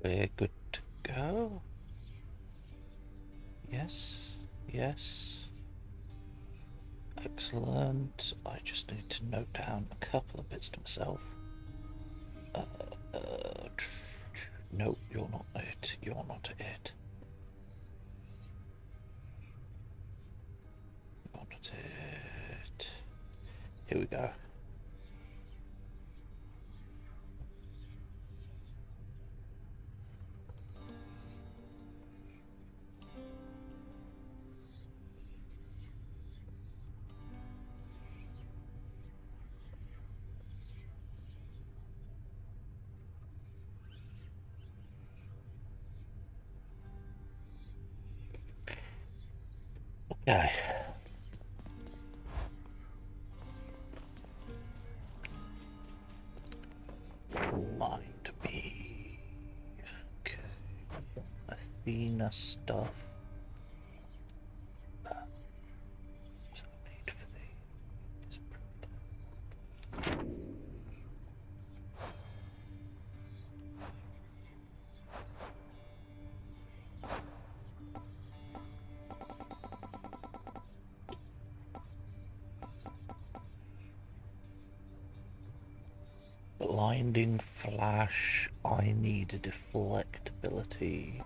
we're good to go. Yes, yes. Excellent. I just need to note down a couple of bits to myself. No, you're not it. You're not it. You're not it. Here we go. Okay. Mind me. Okay. Athena stuff. What's I need for these? Blinding flash. I need a deflectability.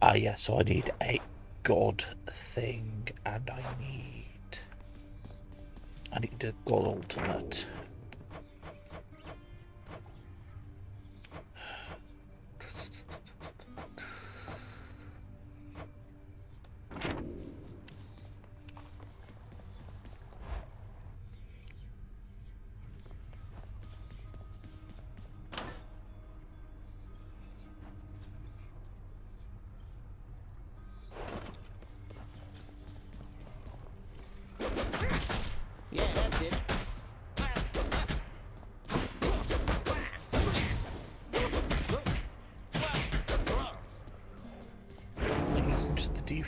Ah, yeah, so I need a god thing, and I need a god ultimate.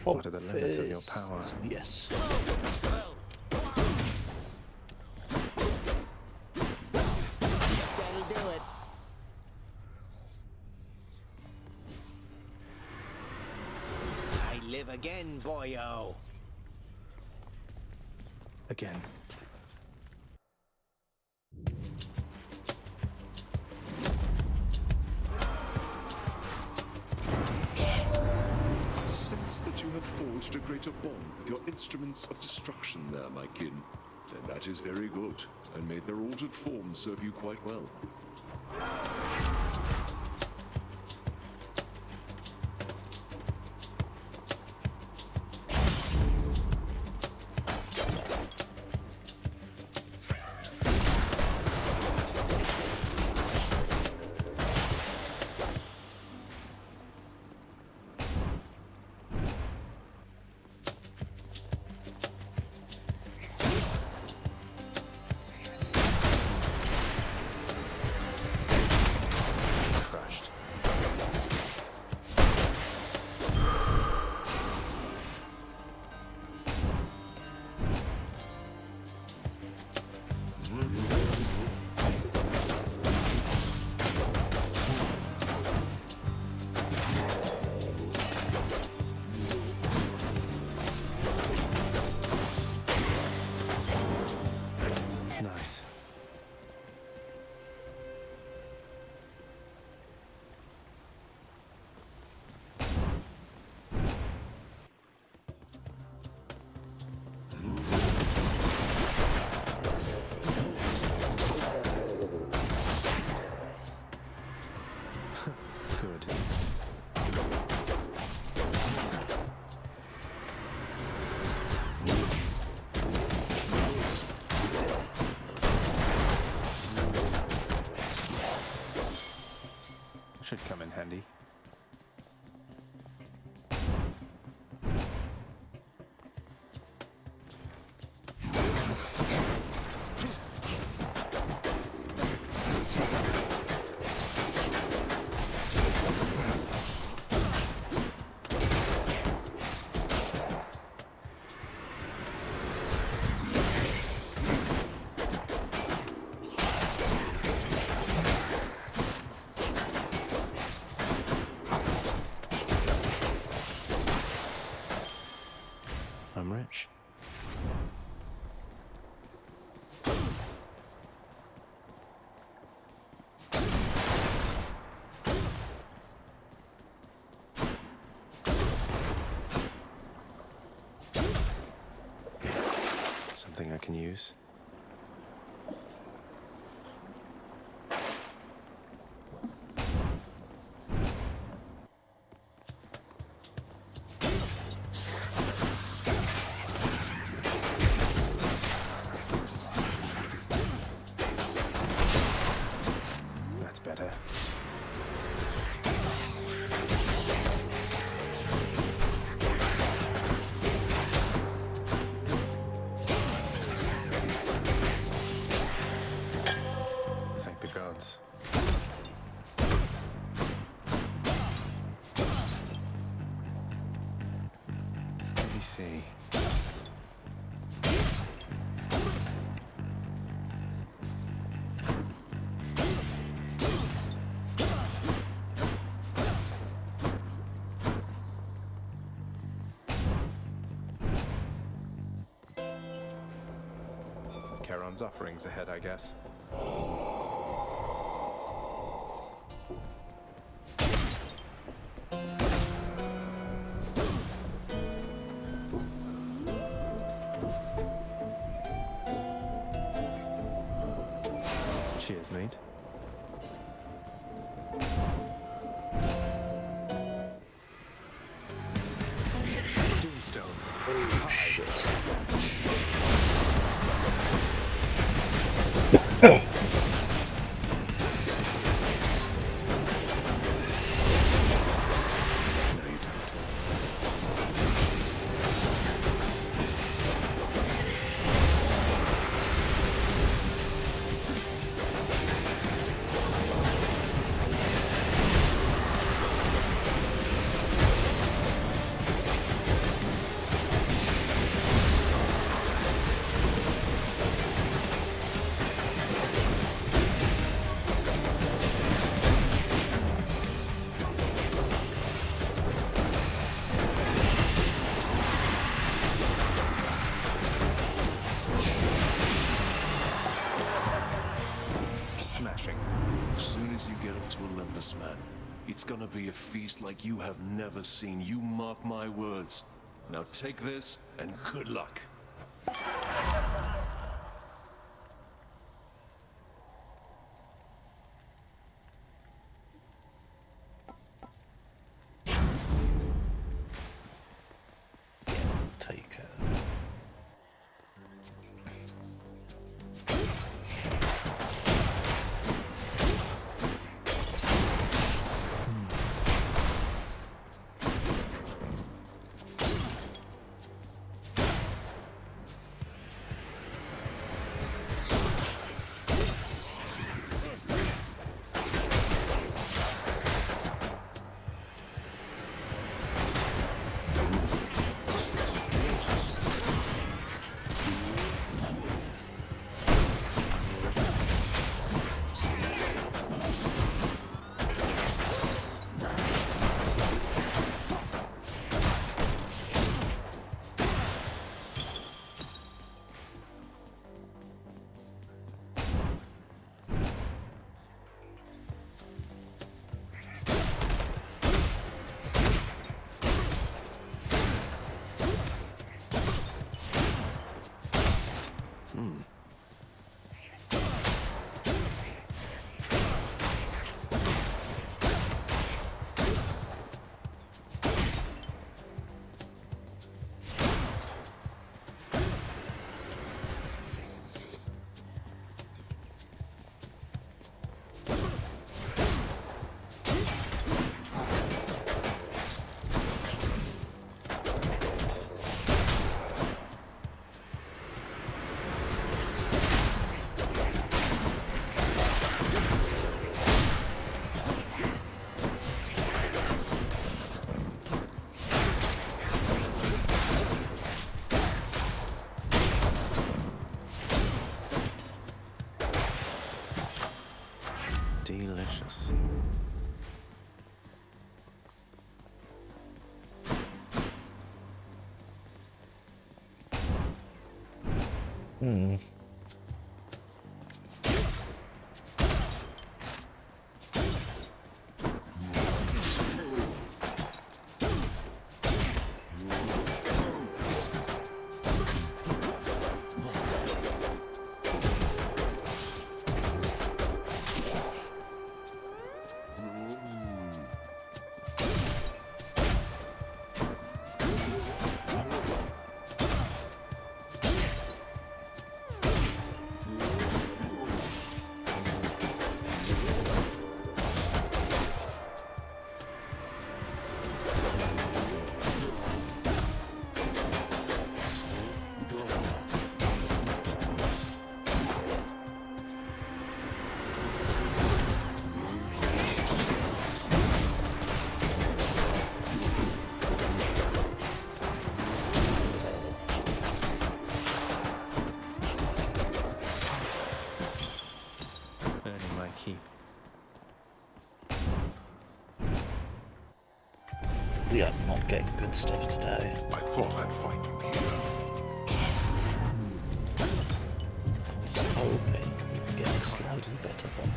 What are the limits of your power? Yes. That'll do it. I live again, boyo. Again. That you have forged a greater bond with your instruments of destruction there, my kin. And that is very good, and may their altered form serve you quite well. Nice. Good. Should come in handy. something I can use. That's better. Thank the gods. Let me see. Charon's offerings ahead, I guess. Cheers, mate. Doomstone. No, you don't. Smashing. As soon as you get up to Olympus, man, it's gonna be a feast like you have never seen. You mark my words. Now take this, and good luck. Take her. Delicious. keep. We are not getting good stuff today. I thought I'd find you here. I was hoping we'd get a slightly better one.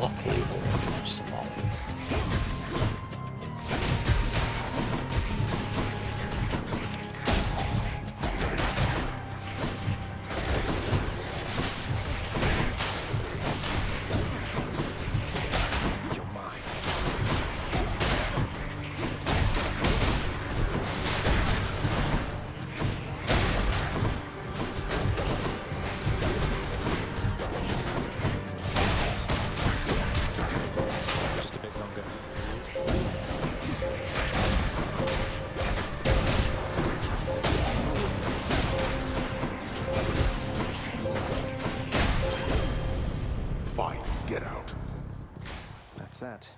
Luckily, we're going to survive. You're mine. Just a bit longer. Fine, get out. That's that.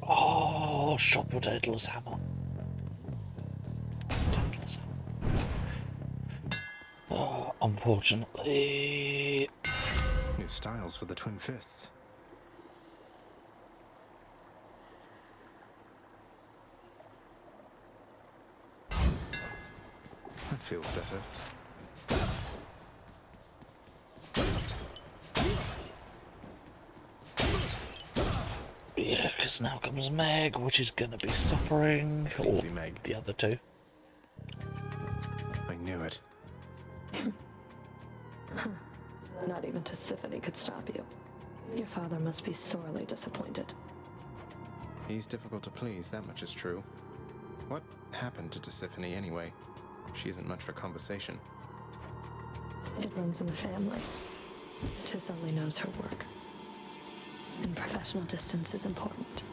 Oh, shot with Daedalus hammer. Daedalus hammer. Oh, unfortunately. New styles for the twin fists. That feels better. Yeah, because now comes Meg, which is going to be suffering. Please Or be Meg. the other two. I knew it. Not even Tisiphone could stop you. Your father must be sorely disappointed. He's difficult to please, that much is true. What happened to Tisiphone anyway? She isn't much for conversation. It runs in the family. Tis only knows her work. And professional distance is important.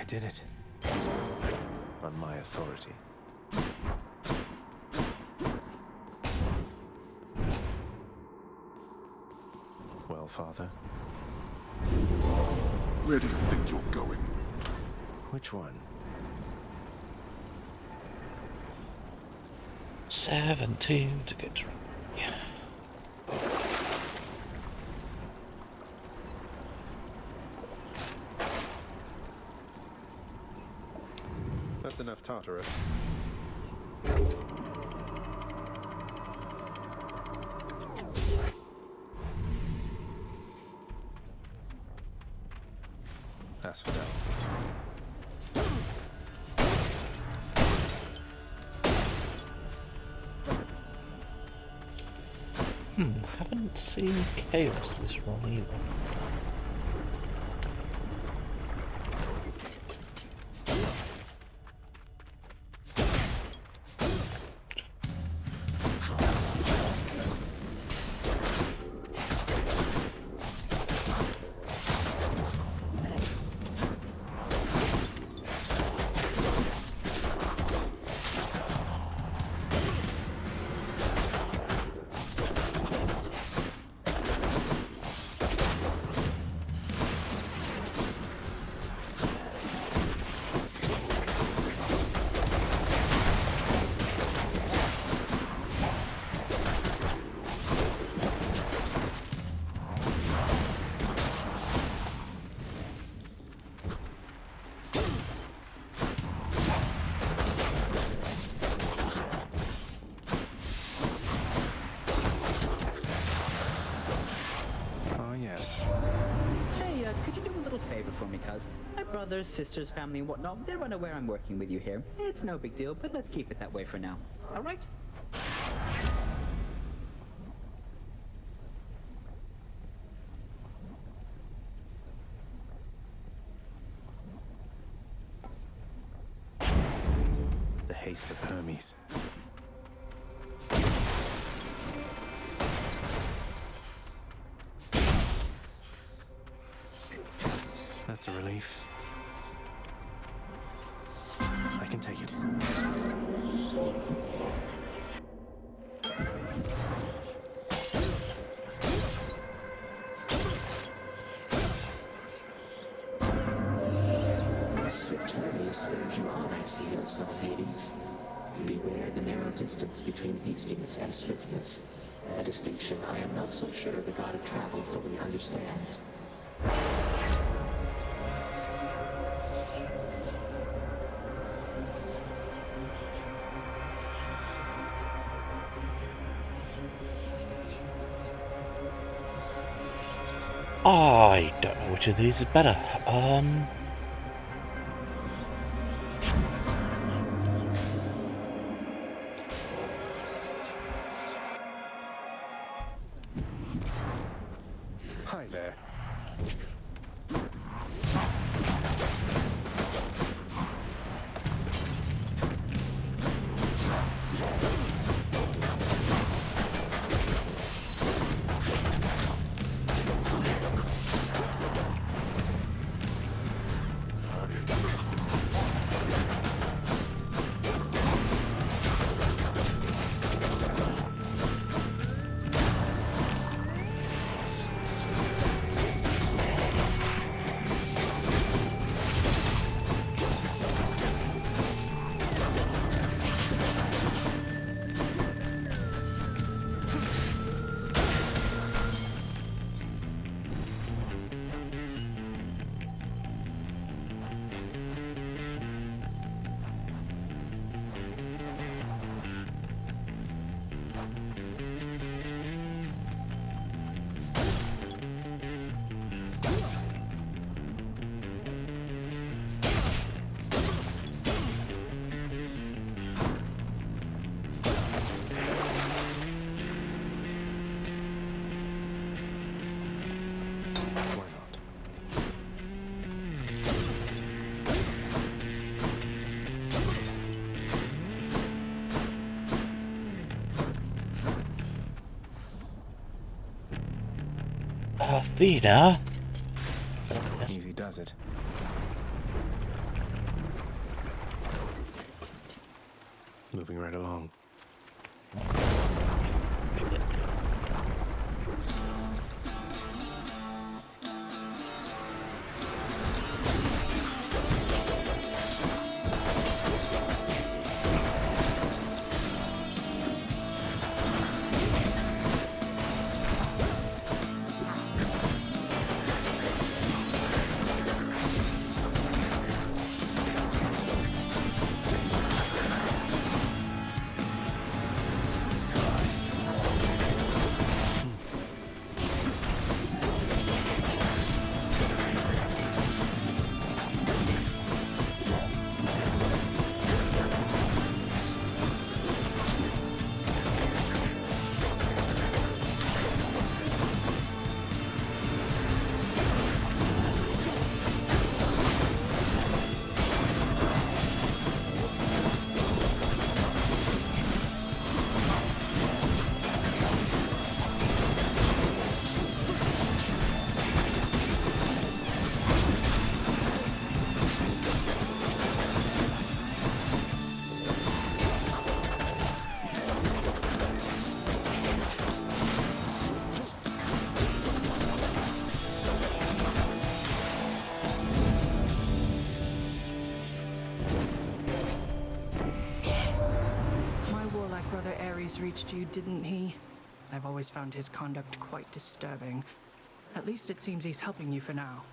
I did it. On my authority. Well, Father? Where do you think you're going? Which one? 17 to get to... Yeah. That's enough Tartarus. Asphodel. Haven't seen Chaos this run either. Oh, yes. Hey, could you do a little favor for me, cuz? My brothers, sisters, family, and whatnot, they're unaware I'm working with you here. It's no big deal, but let's keep it that way for now. All right? The haste of Hermes. That's a relief. I can take it. Swift Hermes spurs you on, I see, O son of Hades. Beware the narrow distance between hastiness and swiftness, a distinction I am not so sure the god of travel fully understands. I don't know which of these is better. Hi there. Why not? Athena? Easy does it. moving right along. Reached you, didn't he? I've always found his conduct quite disturbing. At least it seems he's helping you for now.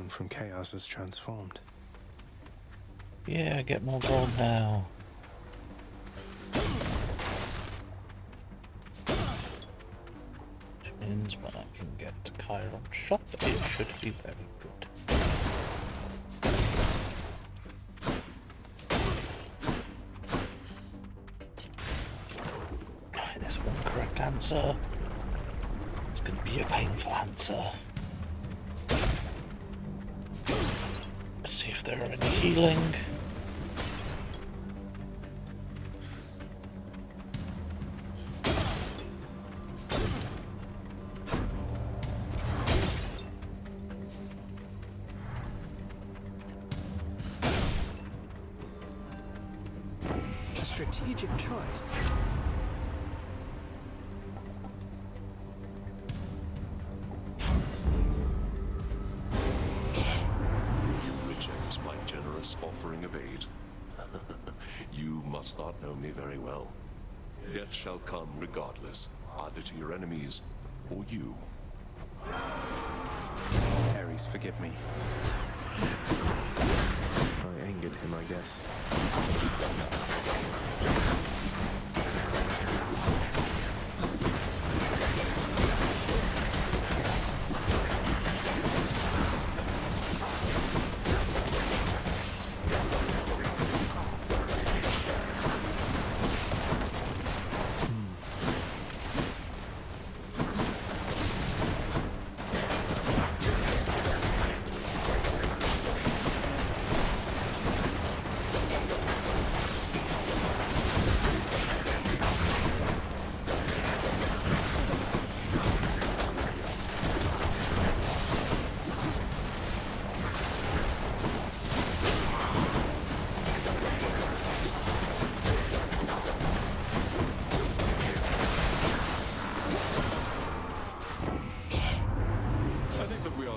From chaos is transformed. Yeah, get more gold now. Which means when I can get Chiron shop, it should be very good. There's one correct answer. It's going to be a painful answer. Let's see if there are any healing. A strategic choice. My generous offering of aid. You must not know me very well. Death shall come regardless, either to your enemies or you. Ares, forgive me. I angered him, I guess.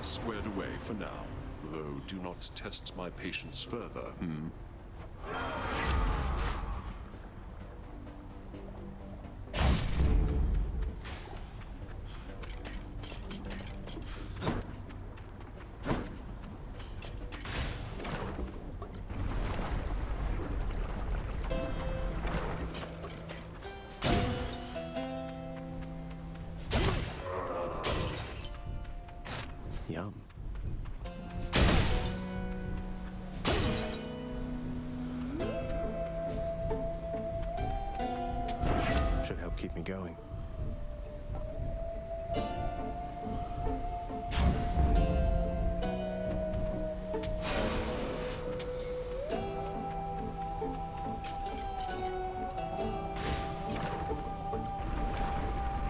Squared away for now, though do not test my patience further, Yum. Should help keep me going.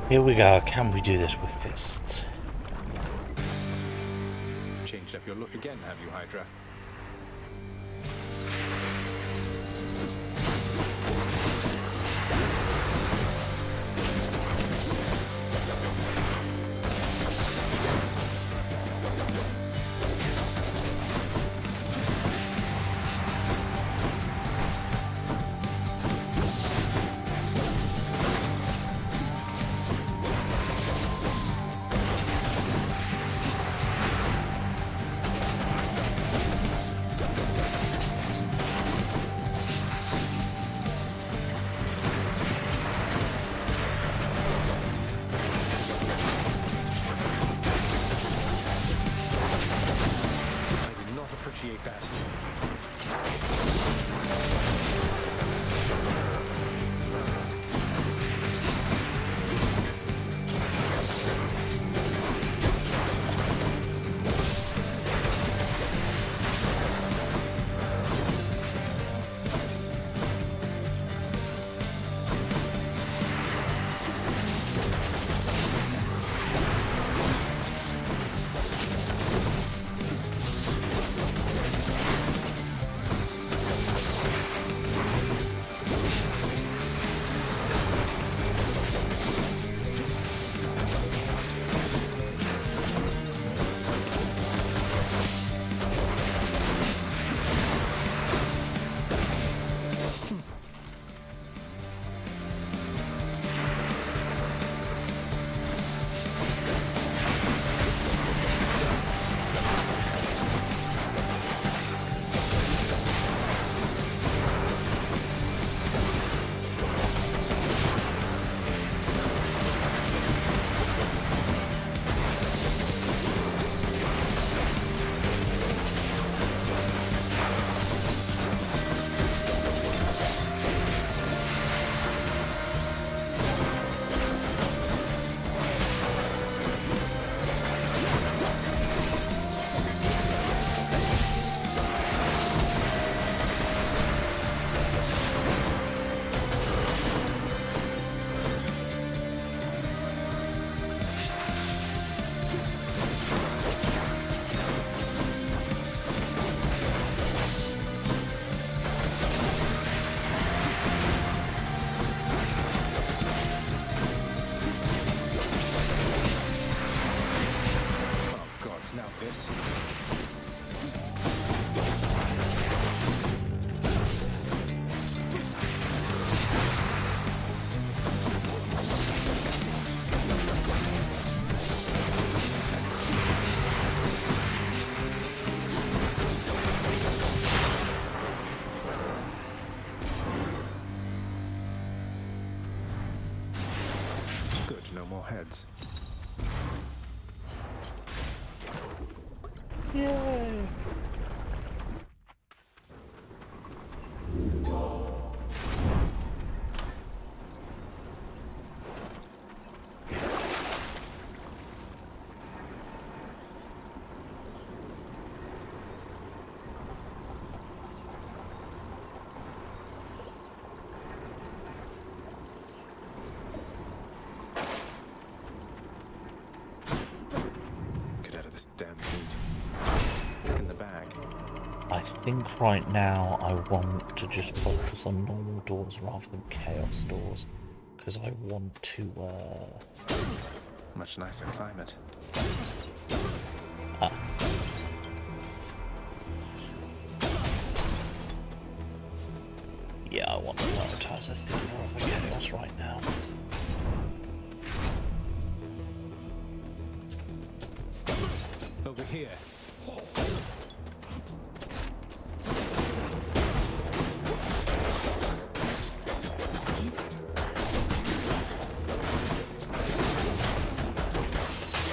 Here we go. Can we do this with fists? Changed up your look again, have you, Hydra? Appreciate that. more heads. Yay! Get out of this damn heat. In the bag. I think right now I want to just focus on normal doors rather than chaos doors, because I want to, Much nicer climate. Yeah, I want to prioritize a theme over chaos right now. Over here.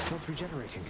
Not regenerating.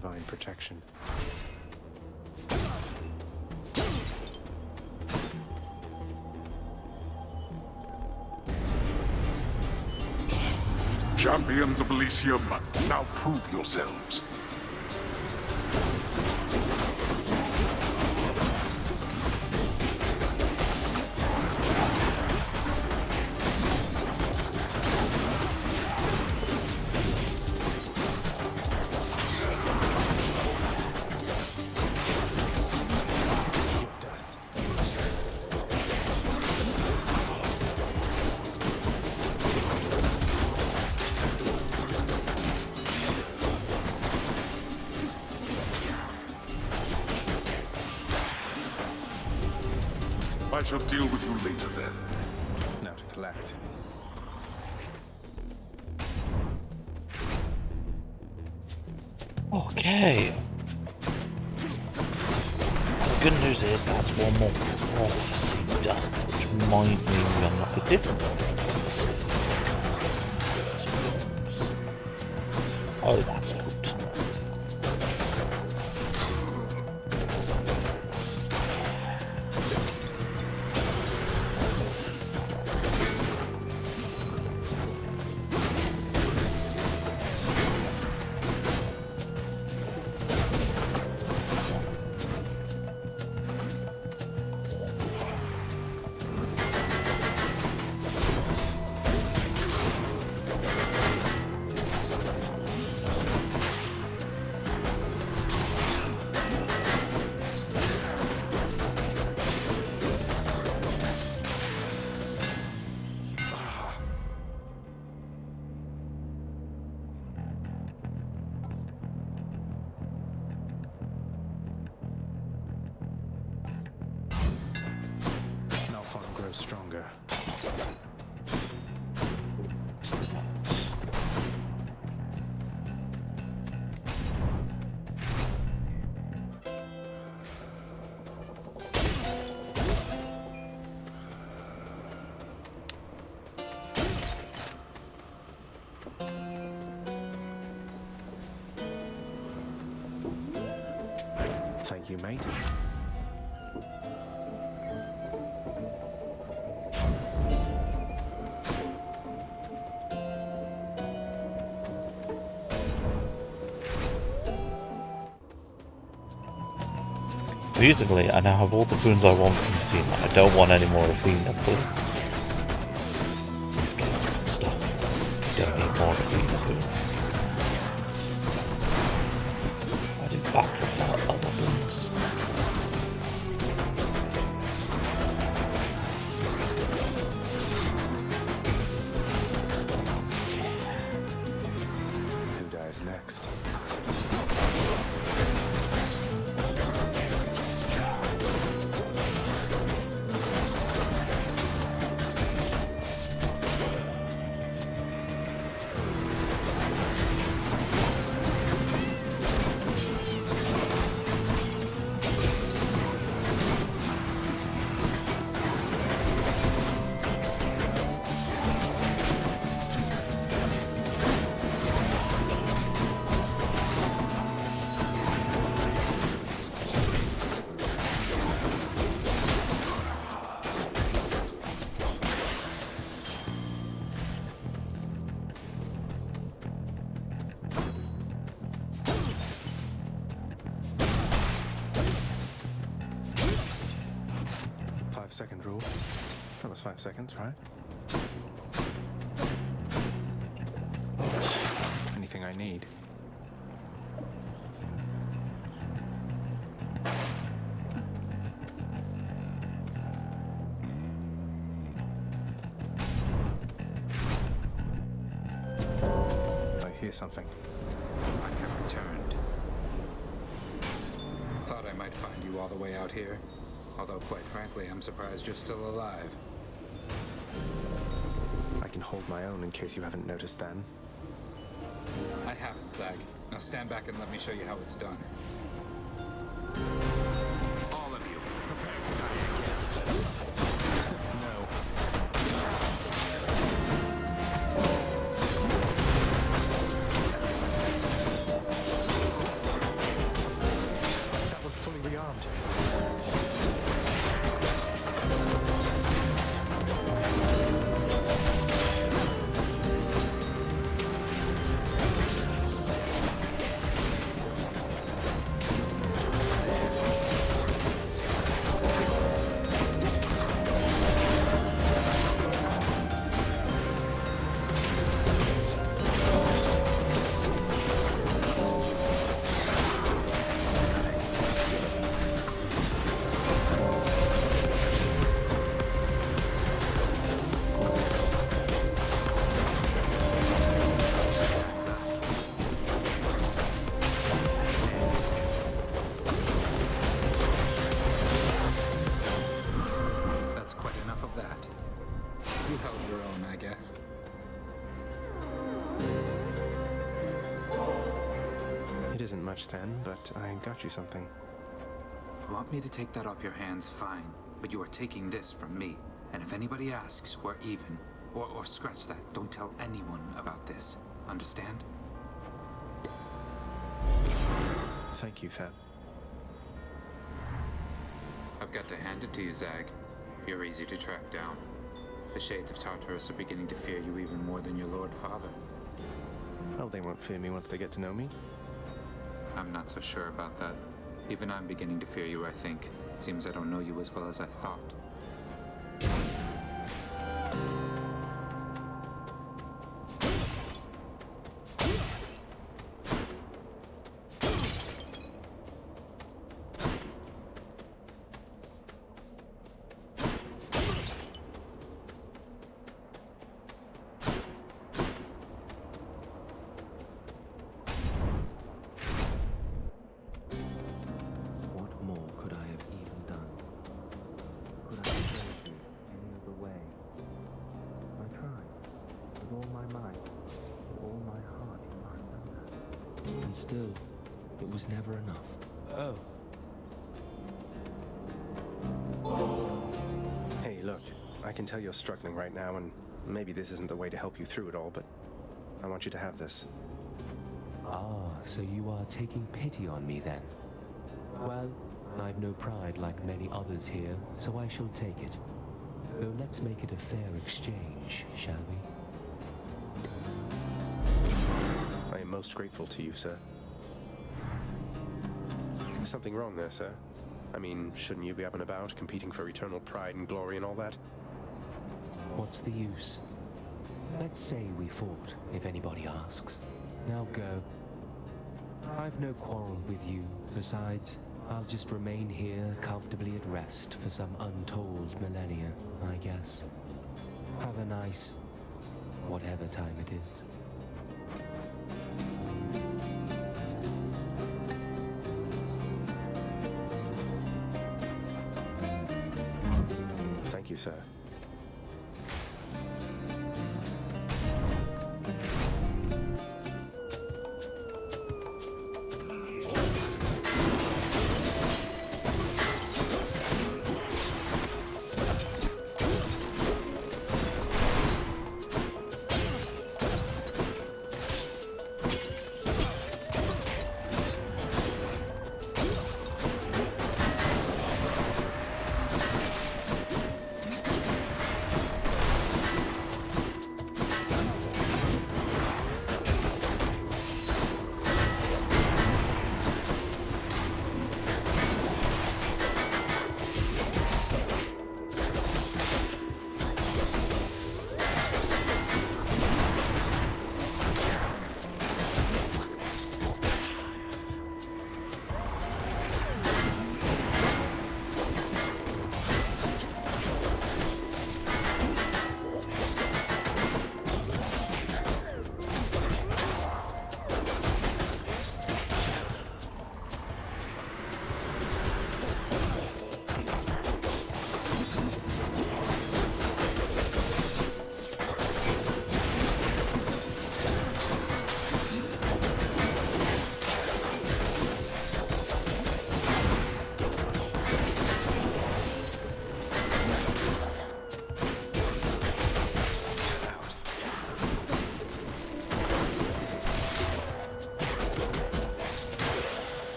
divine protection. Champions of Elysium, now prove yourselves. Dust. I shall deal with you later then. Now to collect. Okay. The good news is that's one more prophecy done, which might mean we unlock a different prophecy. Oh, that's good. Malphon grows stronger. Thank you, mate. Musically, I now have all the boons I want from the team. I don't want any more Athena, please. Please get it. Stop. I don't need more Athena boons. I'd in fact prefer other boons. Who dies next? Second rule. That was 5 seconds, right? Anything I need. I hear something. I have returned. Thought I might find you all the way out here. Although, quite frankly, I'm surprised you're still alive. I can hold my own in case you haven't noticed then. I haven't, Zag. Now stand back and let me show you how it's done. All of you, prepare to die again. No. You held your own, I guess. It isn't much then, but I got you something. You want me to take that off your hands, fine. But you are taking this from me. And if anybody asks, we're even. Or scratch that. Don't tell anyone about this. Understand? Thank you, Thad. I've got to hand it to you, Zag. You're easy to track down. The Shades of Tartarus are beginning to fear you even more than your Lord Father. Oh, they won't fear me once they get to know me. I'm not so sure about that. Even I'm beginning to fear you, I think. Seems I don't know you as well as I thought. What more could I have even done? Could I have served you any other way? I tried, with all my might, with all my heart, you must know that. And still, it was never enough. Hey, look, I can tell you're struggling right now, and maybe this isn't the way to help you through it all, but I want you to have this. Ah, so you are taking pity on me then? Well, I've no pride like many others here, so I shall take it. Though let's make it a fair exchange, shall we? I am most grateful to you, sir. Something wrong there, sir? I mean, shouldn't you be up and about, competing for eternal pride and glory and all that? What's the use? Let's say we fought, if anybody asks. Now go. I've no quarrel with you. Besides, I'll just remain here comfortably at rest for some untold millennia, I guess. Have a nice... whatever time it is. Thank you, sir.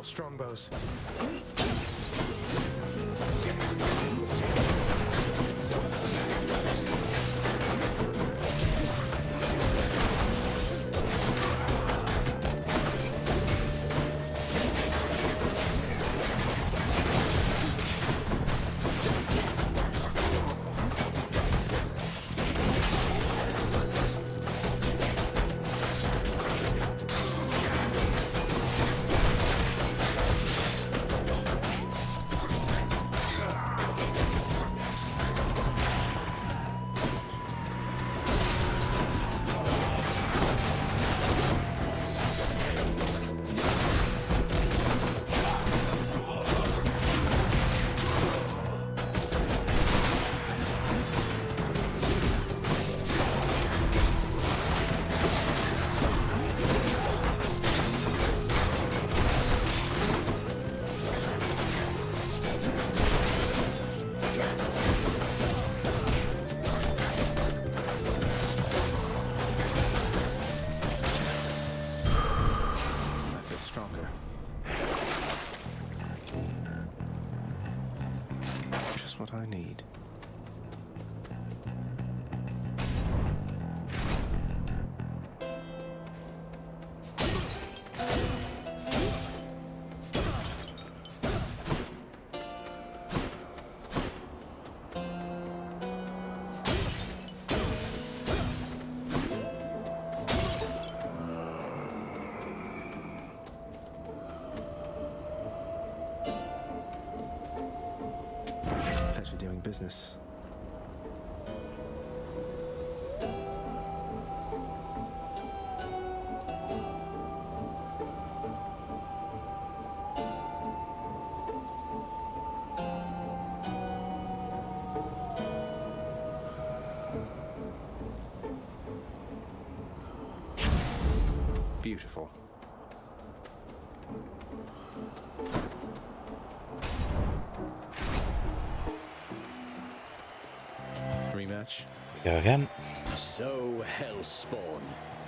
Strongbows. just what I need. Pleasure doing business. Beautiful. Rematch. Go again. So, Hellspawn,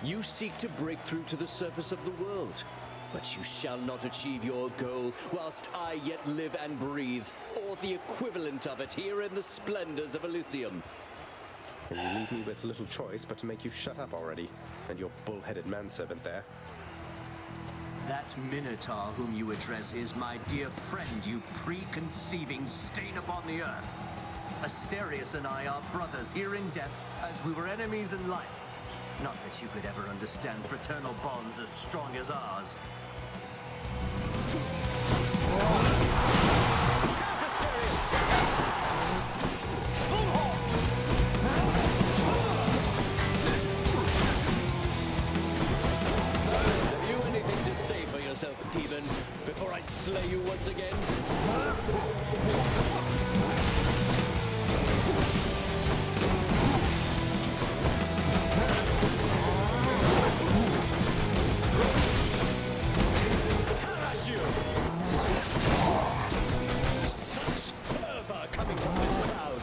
you seek to break through to the surface of the world, but you shall not achieve your goal whilst I yet live and breathe, or the equivalent of it here in the splendors of Elysium. And you leave me with little choice but to make you shut up already, and your bull-headed manservant there. That Minotaur whom you address is my dear friend, you preconceiving stain upon the earth. Asterius and I are brothers here in death, as we were enemies in life. Not that you could ever understand fraternal bonds as strong as ours. Have you anything to say for yourself, demon, before I slay you once again? Such fervor coming from this crowd.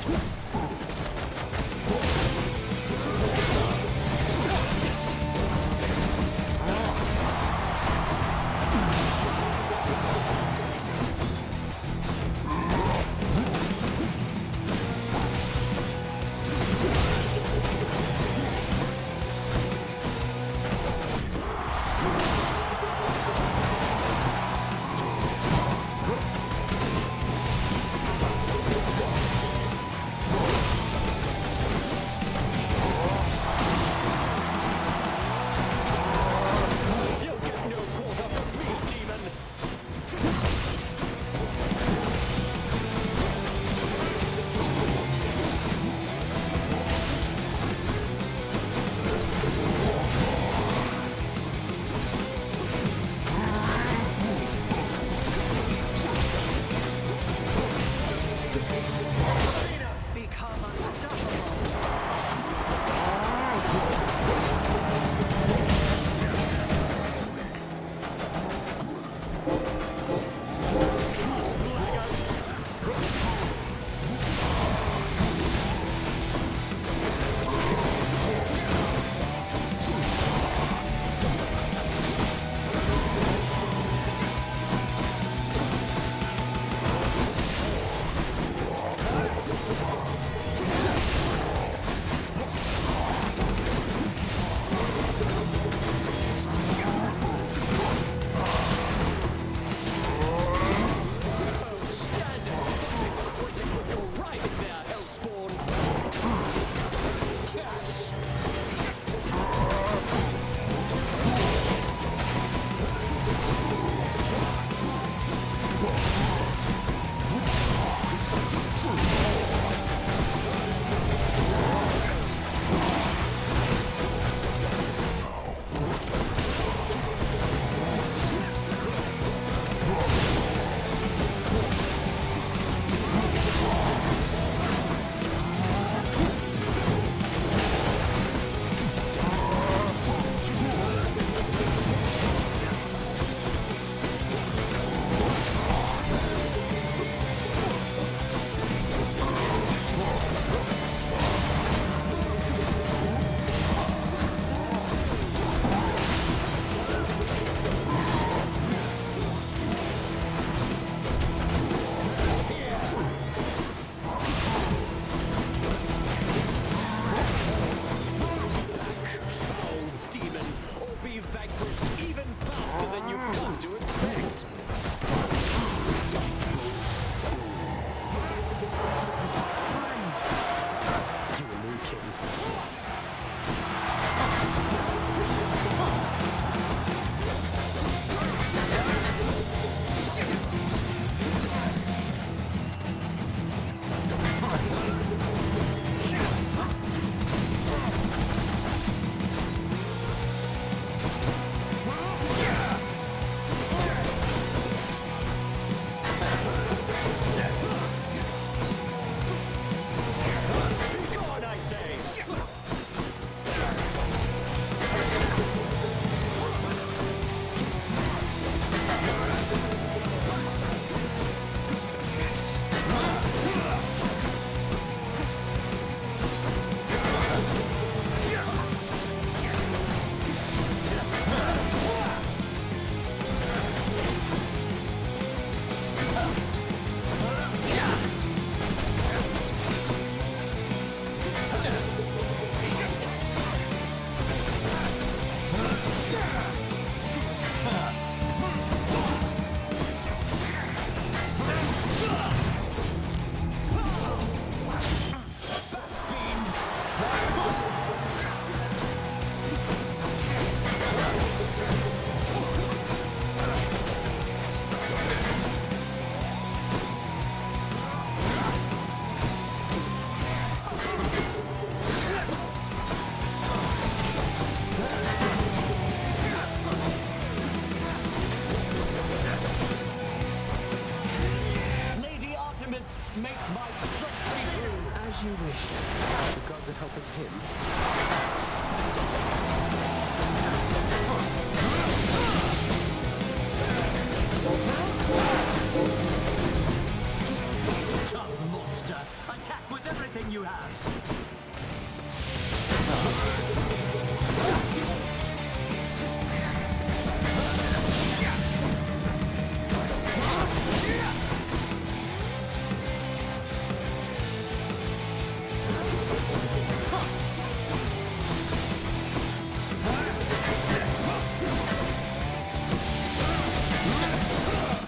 even faster than you've come to expect. You and me, King. Be gone, I say! Lady Artemis, make my strength be true! As you wish. The gods are helping him. Come, monster! Attack with everything you have!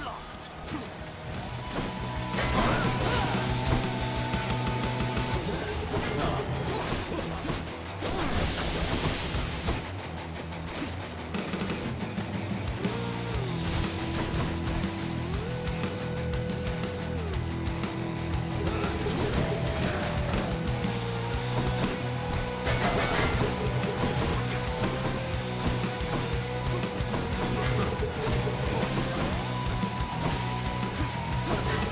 Lost!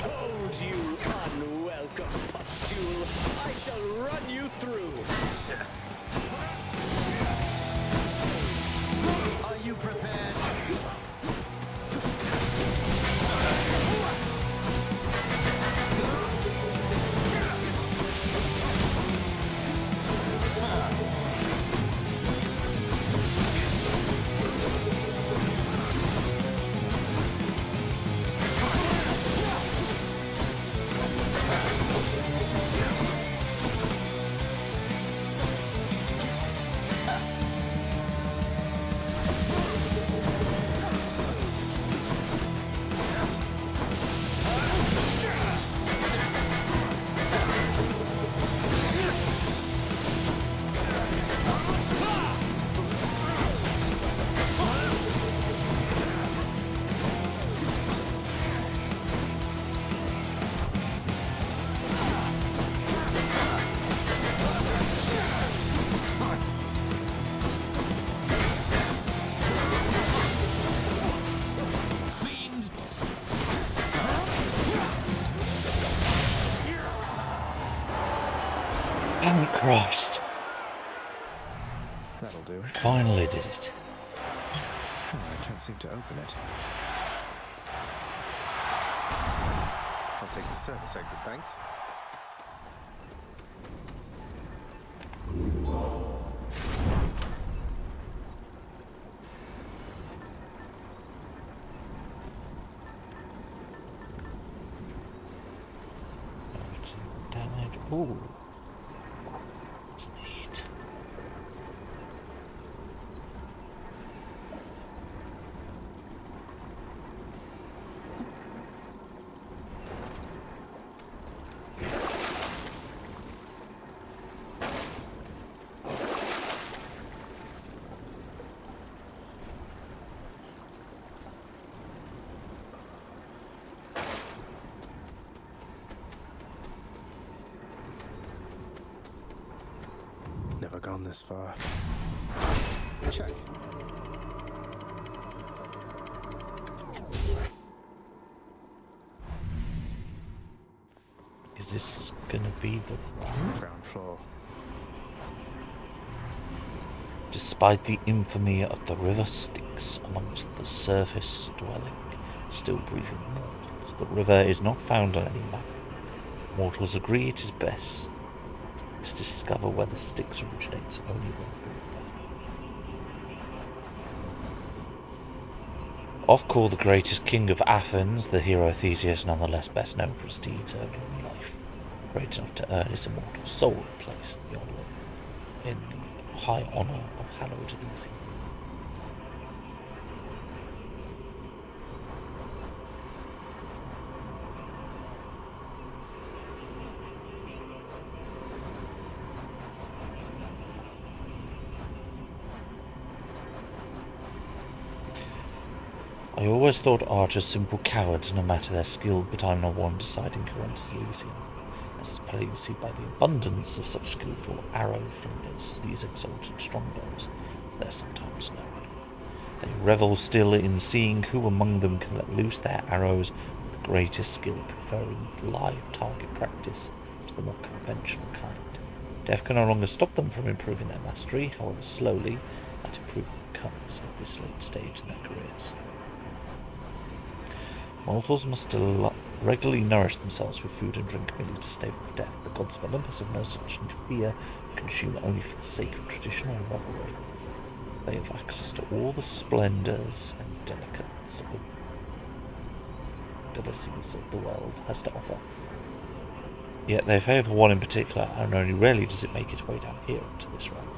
Hold, you unwelcome pustule! I shall run you through! Are you prepared? Fiend! And Christ. That'll do. Finally did it. Oh, I can't seem to open it. I'll take the service exit, thanks. Damage. Ooh. That's neat. this far. Check. Is this gonna be the ground floor? Despite the infamy of the river Styx amongst the surface dwelling, still breathing mortals, the river is not found on any map. Mortals agree it is best to discover where the Styx originates only when brought back. Oft called the greatest king of Athens, the hero Theseus, nonetheless best known for his deeds early in life, great enough to earn his immortal soul a place in the high honour of hallowed Elysium. I always thought archers simple cowards, no matter their skill, but I'm not one deciding who enters Elysium, as is plainly seen by the abundance of such skillful arrow flingers as these exalted strongbows, as they're sometimes known. They revel still in seeing who among them can let loose their arrows with the greatest skill, preferring live target practice to the more conventional kind. Death can no longer stop them from improving their mastery, however slowly that improvement comes at this late stage in their careers. Mortals must still regularly nourish themselves with food and drink merely to stave off death. The gods of Olympus have no such fear, consume only for the sake of traditional revelry. They have access to all the splendours and delicacies of the world has to offer. Yet they favour one in particular, and only rarely does it make its way down here into this realm.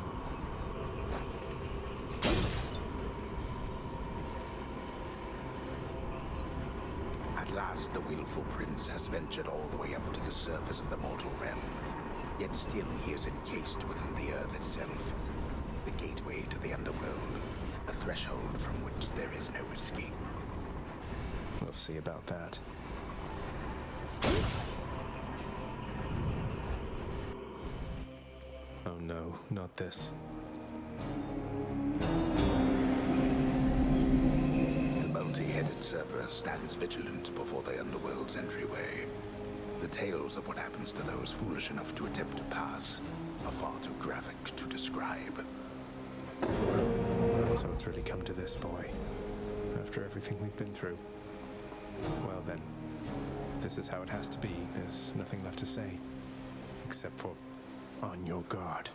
At last, the willful prince has ventured all the way up to the surface of the mortal realm. Yet still he is encased within the earth itself. The gateway to the underworld, a threshold from which there is no escape. We'll see about that. Oh no, not this. The multi-headed Cerberus stands vigilant before the underworld's entryway. The tales of what happens to those foolish enough to attempt to pass are far too graphic to describe. So it's really come to this, boy. After everything we've been through. Well then, this is how it has to be. There's nothing left to say. Except for, on your guard.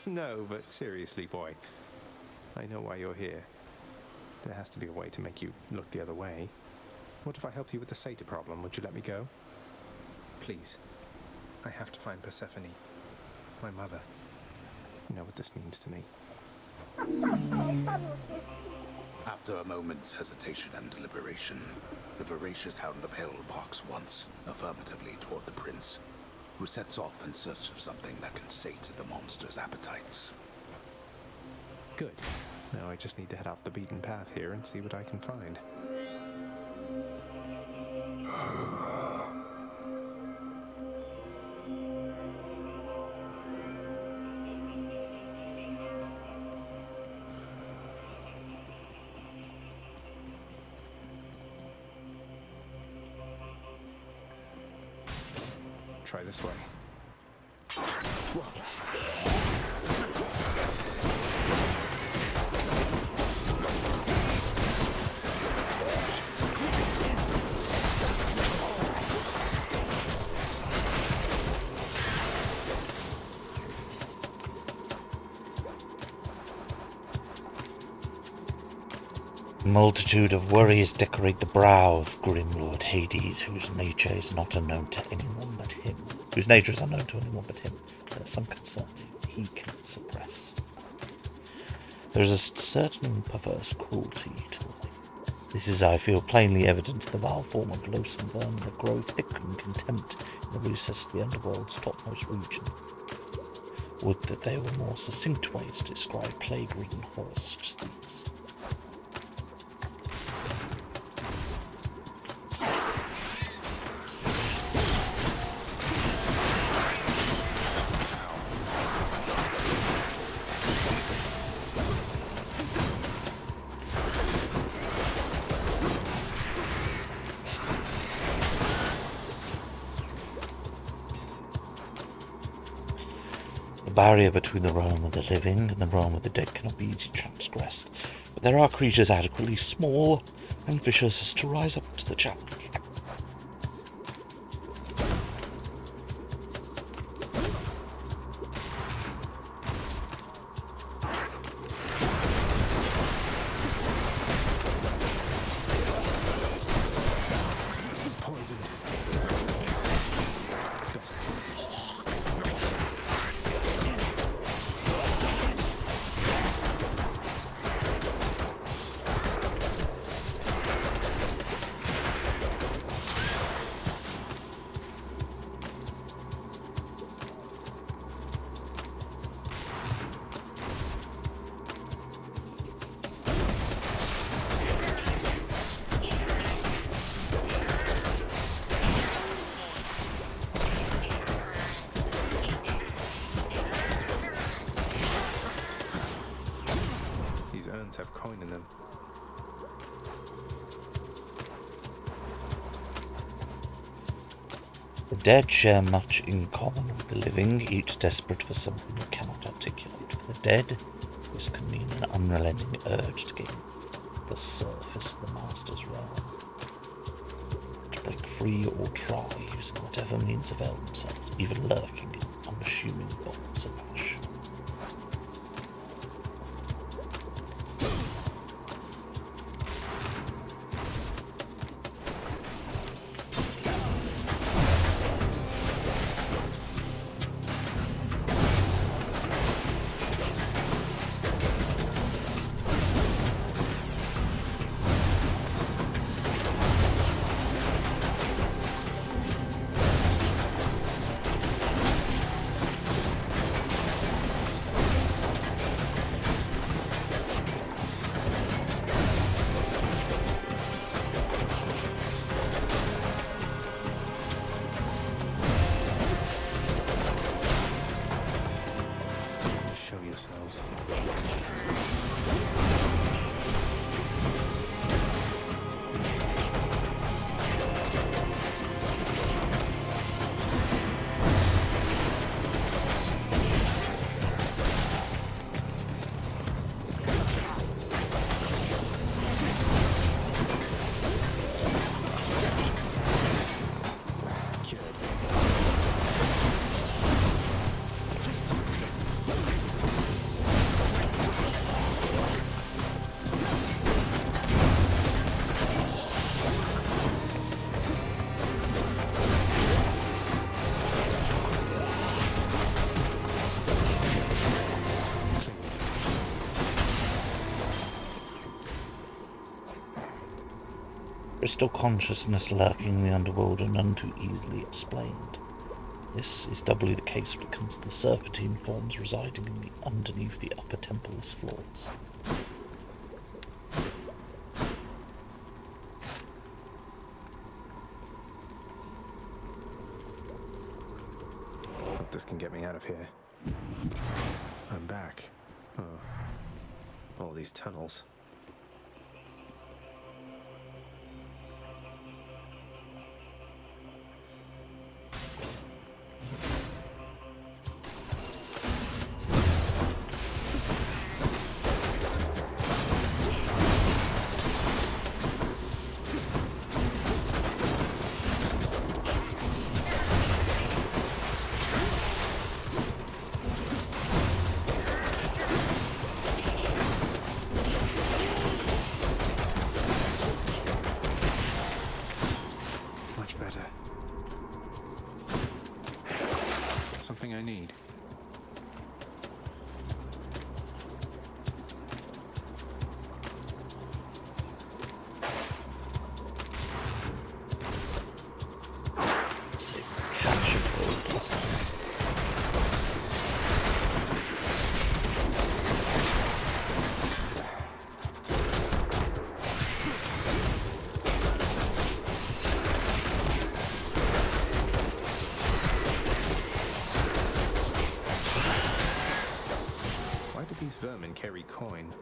No, but seriously, boy. I know why you're here. There has to be a way to make you look the other way. What if I help you with the satyr problem? Would you let me go? Please. I have to find Persephone. My mother. You know what this means to me. After a moment's hesitation and deliberation, the voracious hound of hell barks once, affirmatively toward the prince, who sets off in search of something that can sate the monster's appetites. Good. Now I just need to head off the beaten path here and see what I can find. Try this way. A multitude of worries decorate the brow of grim Lord Hades, whose nature is not unknown to anyone but him. There's some concern he cannot suppress. There is a certain perverse cruelty to life. This is, I feel, plainly evident in the vile form of loathsome vermin that grow thick in contempt in the recess of the underworld's topmost region. Would that there were more succinct ways to describe plague-ridden horrors such as these. barrier between the realm of the living and the realm of the dead cannot be easily transgressed, but there are creatures adequately small and vicious as to rise up to the challenge. Poisoned. These urns have coin in them. The dead share much in common with the living, each desperate for something they cannot articulate. For the dead, this can mean an unrelenting urge to gain the surface of the master's realm, to break free or try using whatever means avail themselves, even lurking in unassuming bolts of ash. Show yourselves. Crystal consciousness lurking in the underworld and none too easily explained. This is doubly the case when it comes to the serpentine forms residing in the underneath the upper temple's floors. Hope this can get me out of here. I'm back. Oh. All these tunnels. Something I need. These vermin carry coin.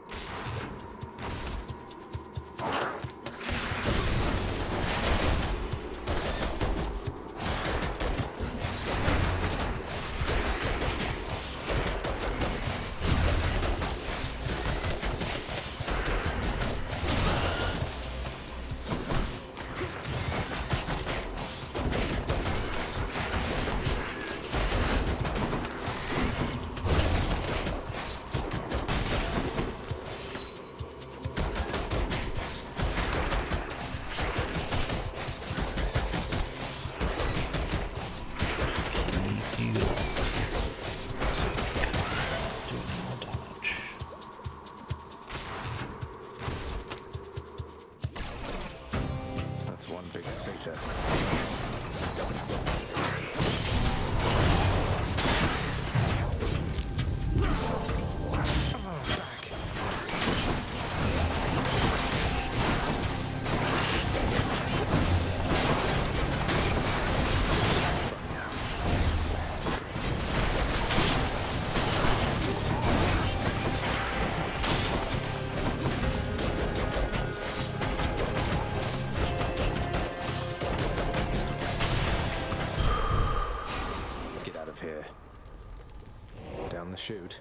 shoot.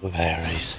Varies.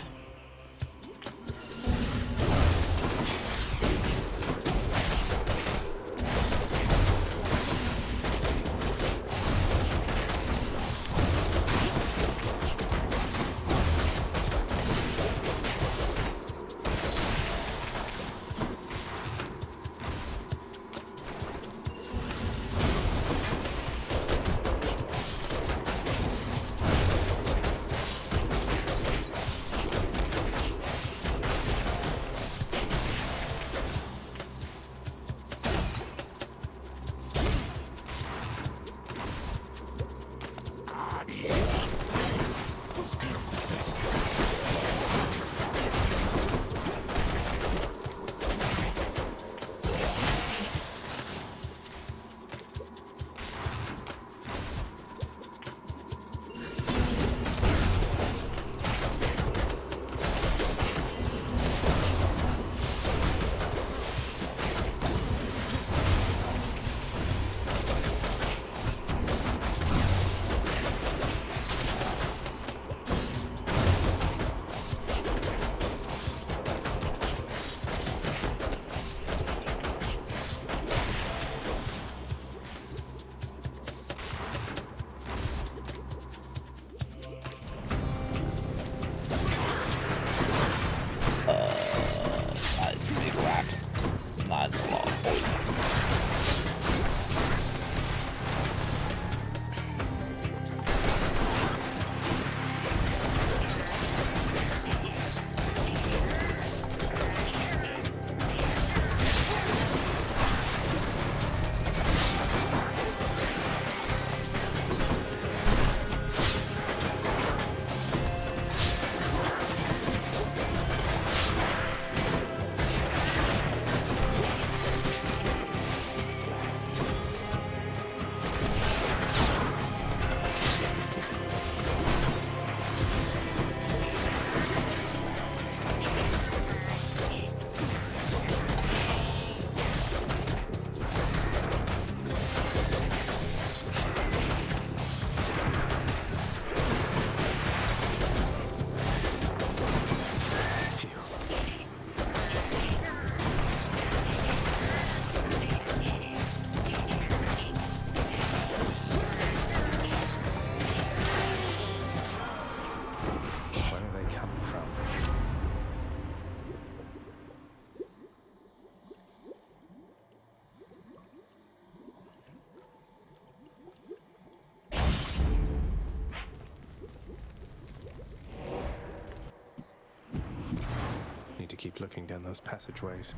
That's a big rat. That's a lot of poison. Where are they coming from? Need to keep looking down those passageways.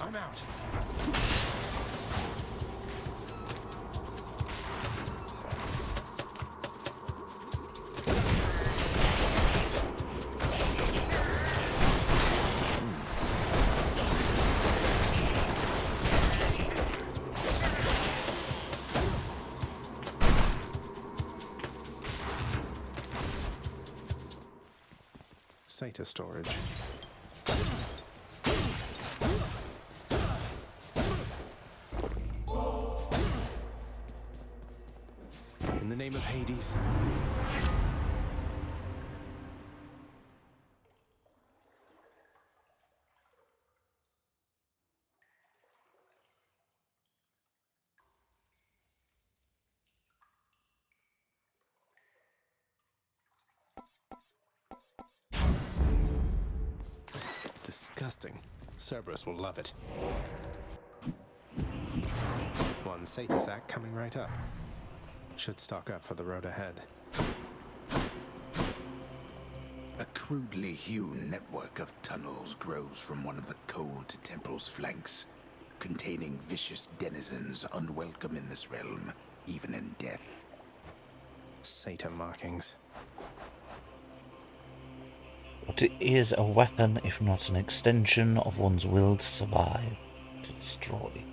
I'm out. SATA storage. In the name of Hades. disgusting. Cerberus will love it. One Sata sack coming right up. Should stock up for the road ahead. A crudely hewn network of tunnels grows from one of the cold temple's flanks, containing vicious denizens unwelcome in this realm, even in death. Sata markings. What is a weapon if not an extension of one's will to survive, to destroy?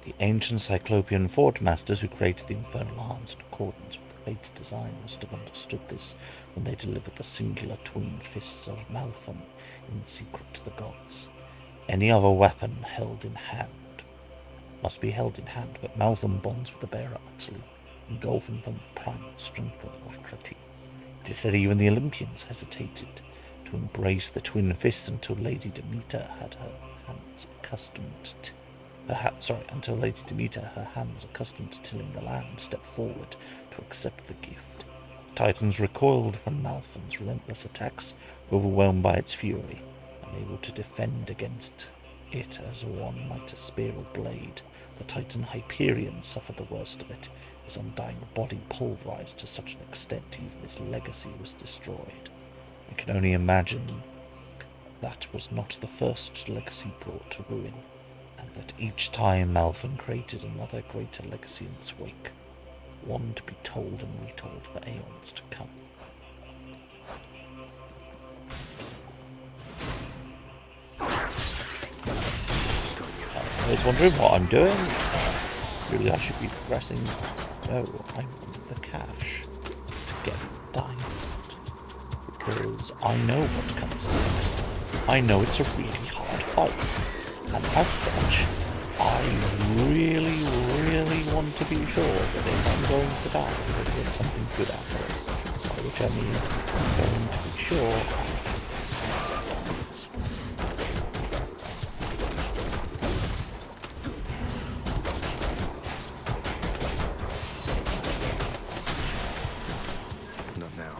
The ancient Cyclopean Forge Masters who created the infernal arms in accordance with the Fate's design must have understood this when they delivered the singular twin fists of Maltham in secret to the gods. Any other weapon must be held in hand, but Maltham bonds with the bearer utterly, engulfing them with primal strength and alacrity. It is said even the Olympians hesitated to embrace the twin fists until Lady Demeter had her hands accustomed to tilling the land, stepped forward to accept the gift. The Titans recoiled from Maltham's relentless attacks, overwhelmed by its fury, unable to defend against it as one might a spear or blade. The Titan Hyperion suffered the worst of it, his undying body pulverized to such an extent even his legacy was destroyed. I can only imagine that was not the first legacy brought to ruin, and that each time Maltham created another greater legacy in its wake, one to be told and retold for aeons to come. I was wondering what I'm doing. Really, I should be progressing. No, I want the cash to get diamond. Because I know what comes next. I know it's a really hard fight. And as such, I really, really want to be sure that if I'm going to die, that I get something good out of it. By which I mean, I'm going to be sure it's not some diamonds. Not now.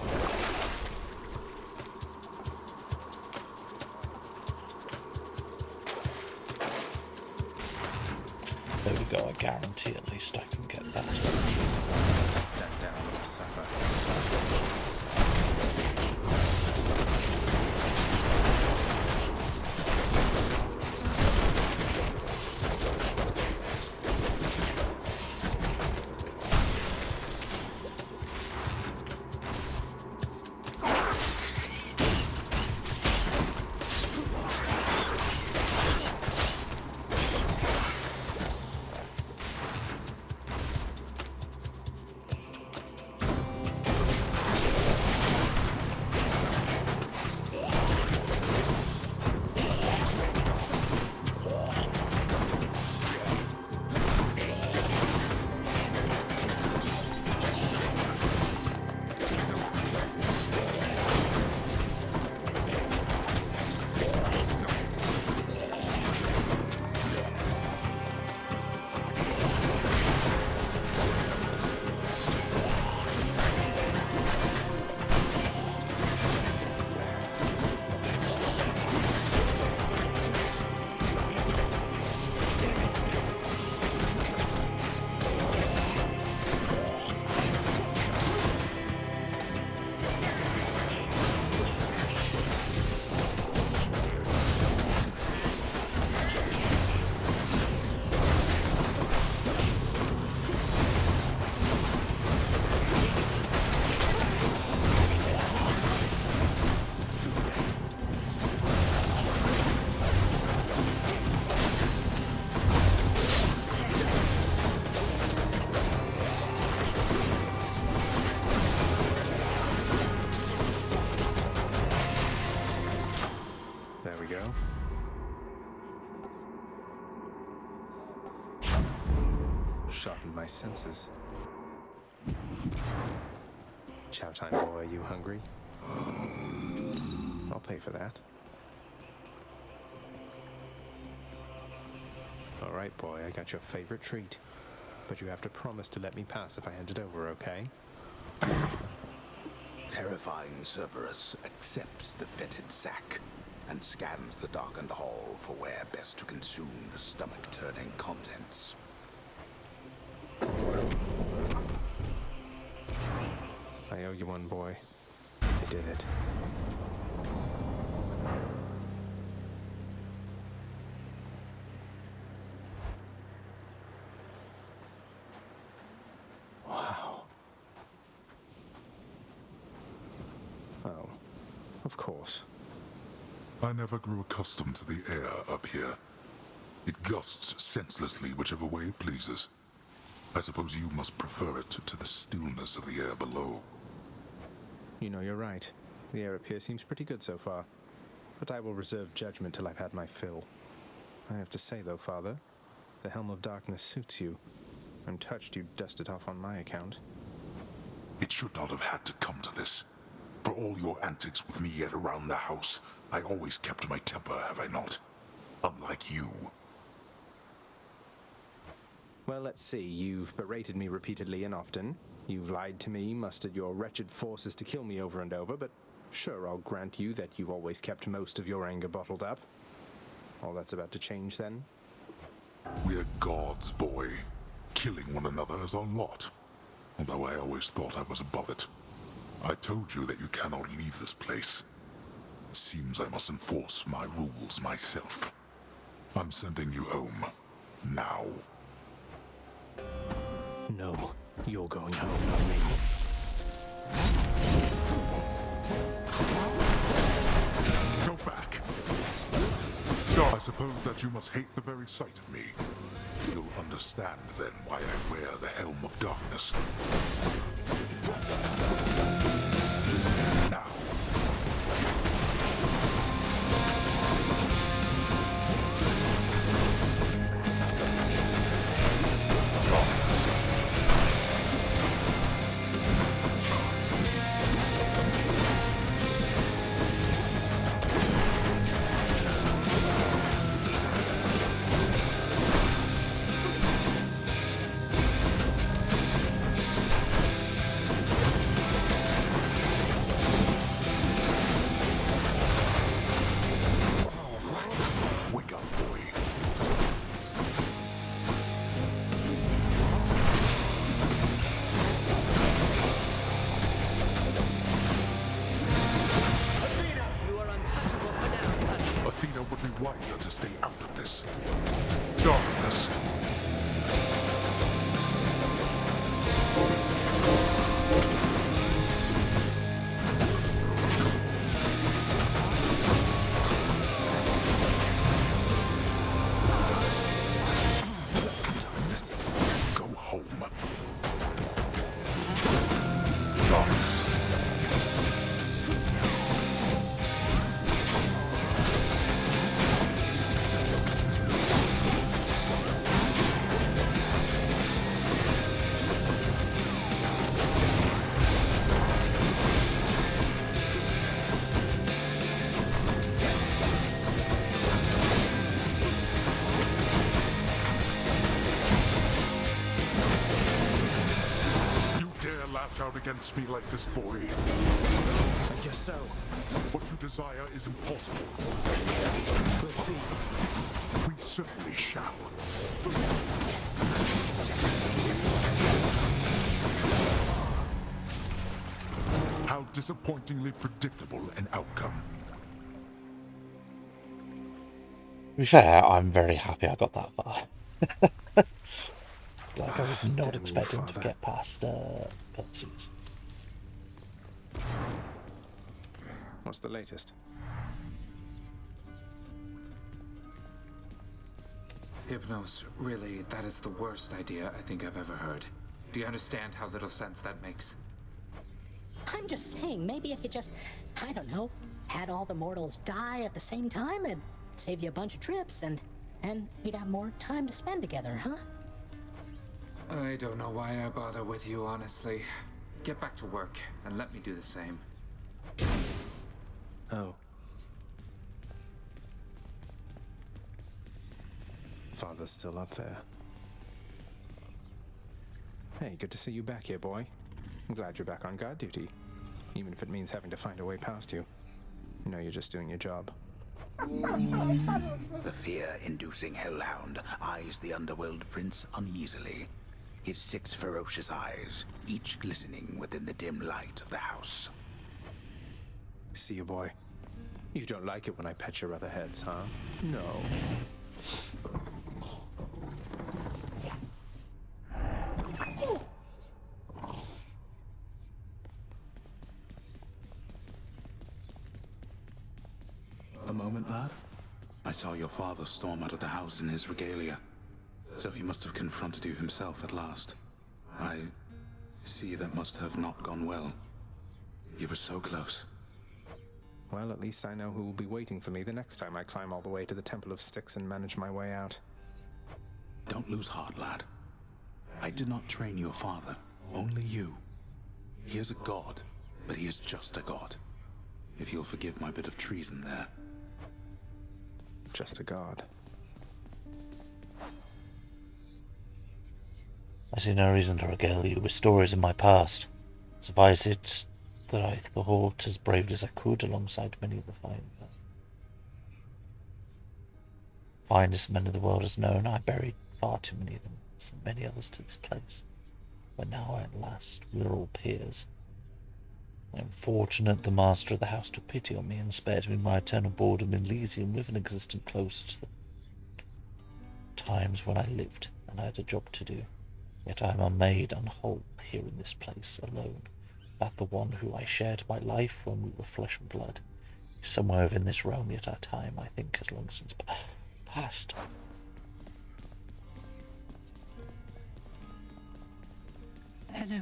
There we go, I guarantee at least I can get that. Step down, little sucker. There we go. Sharpened my senses. Chow time, boy, are you hungry? I'll pay for that. All right, boy, I got your favorite treat. But you have to promise to let me pass if I hand it over, okay? Terrifying Cerberus accepts the fetid sack. and scans the darkened hall for where best to consume the stomach-turning contents. I owe you one, boy. I did it. Wow. Oh, of course. I never grew accustomed to the air up here. It gusts senselessly whichever way it pleases. I suppose you must prefer it to the stillness of the air below. You know, you're right. The air up here seems pretty good so far. But I will reserve judgment till I've had my fill. I have to say, though, Father, the Helm of Darkness suits you. I'm touched you dust it off on my account. It should not have had to come to this. For all your antics with me yet around the house, I always kept my temper, have I not? Unlike you. Well, let's see. You've berated me repeatedly and often. You've lied to me, mustered your wretched forces to kill me over and over, but sure, I'll grant you that you've always kept most of your anger bottled up. All that's about to change, then? We're gods, boy. Killing one another is our lot. Although I always thought I was above it. I told you that you cannot leave this place. Seems I must enforce my rules myself. I'm sending you home. Now. No, you're going home, not me. Go back. I suppose that you must hate the very sight of me. You'll understand then why I wear the Helm of Darkness. Now. Wiser to stay out of this. Darkness. Darkness. Go home. Darkness. Out against me like this, boy. I guess so. What you desire is impossible. We'll see. We certainly shall. How disappointingly predictable an outcome. To be fair, I'm very happy I got that far. Like, I was not expecting to get past Percy's. What's the latest? Hypnos, really, that is the worst idea I think I've ever heard. Do you understand how little sense that makes? I'm just saying, maybe if you just, I don't know, had all the mortals die at the same time, it'd save you a bunch of trips, and we'd have more time to spend together, huh? I don't know why I bother with you, honestly. Get back to work, and let me do the same. Oh. Father's still up there. Hey, good to see you back here, boy. I'm glad you're back on guard duty. Even if it means having to find a way past you. You know you're just doing your job. The fear-inducing hellhound eyes the underworld prince uneasily. His 6 ferocious eyes, each glistening within the dim light of the house. See you, boy. You don't like it when I pet your other heads, huh? No. A moment, lad? I saw your father storm out of the house in his regalia, so he must have confronted you himself at last. I see that must have not gone well. You were so close. Well, at least I know who will be waiting for me the next time I climb all the way to the Temple of Styx and manage my way out. Don't lose heart, lad. I did not train your father, only you. He is a god, but he is just a god. If you'll forgive my bit of treason there. Just a god. I see no reason to regale you with stories of my past. Suffice it that I thought as brave as I could alongside many of the finest men of the world has known. I buried far too many of them, and many others to this place. But now at last we're all peers. I am fortunate the master of the house took pity on me and spared me my eternal boredom in Elysium with an existence closer to the times when I lived and I had a job to do. Yet I am unmade, unwhole here in this place, alone. That the one who I shared my life when we were flesh and blood is somewhere within this realm, yet our time, I think, has long since passed. Hello.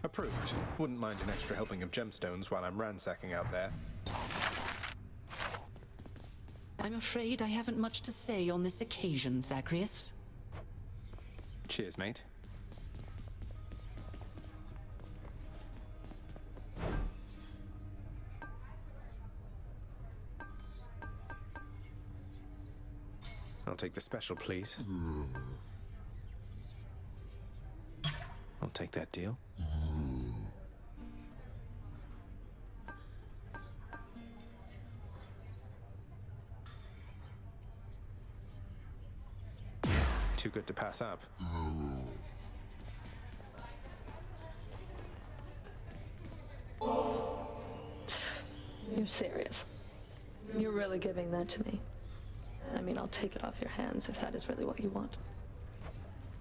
Approved. Wouldn't mind an extra helping of gemstones while I'm ransacking out there. I'm afraid I haven't much to say on this occasion, Zagreus. Cheers, mate. I'll take the special, please. I'll take that deal. Too good to pass up. You're serious? You're really giving that to me? I mean, I'll take it off your hands if that is really what you want.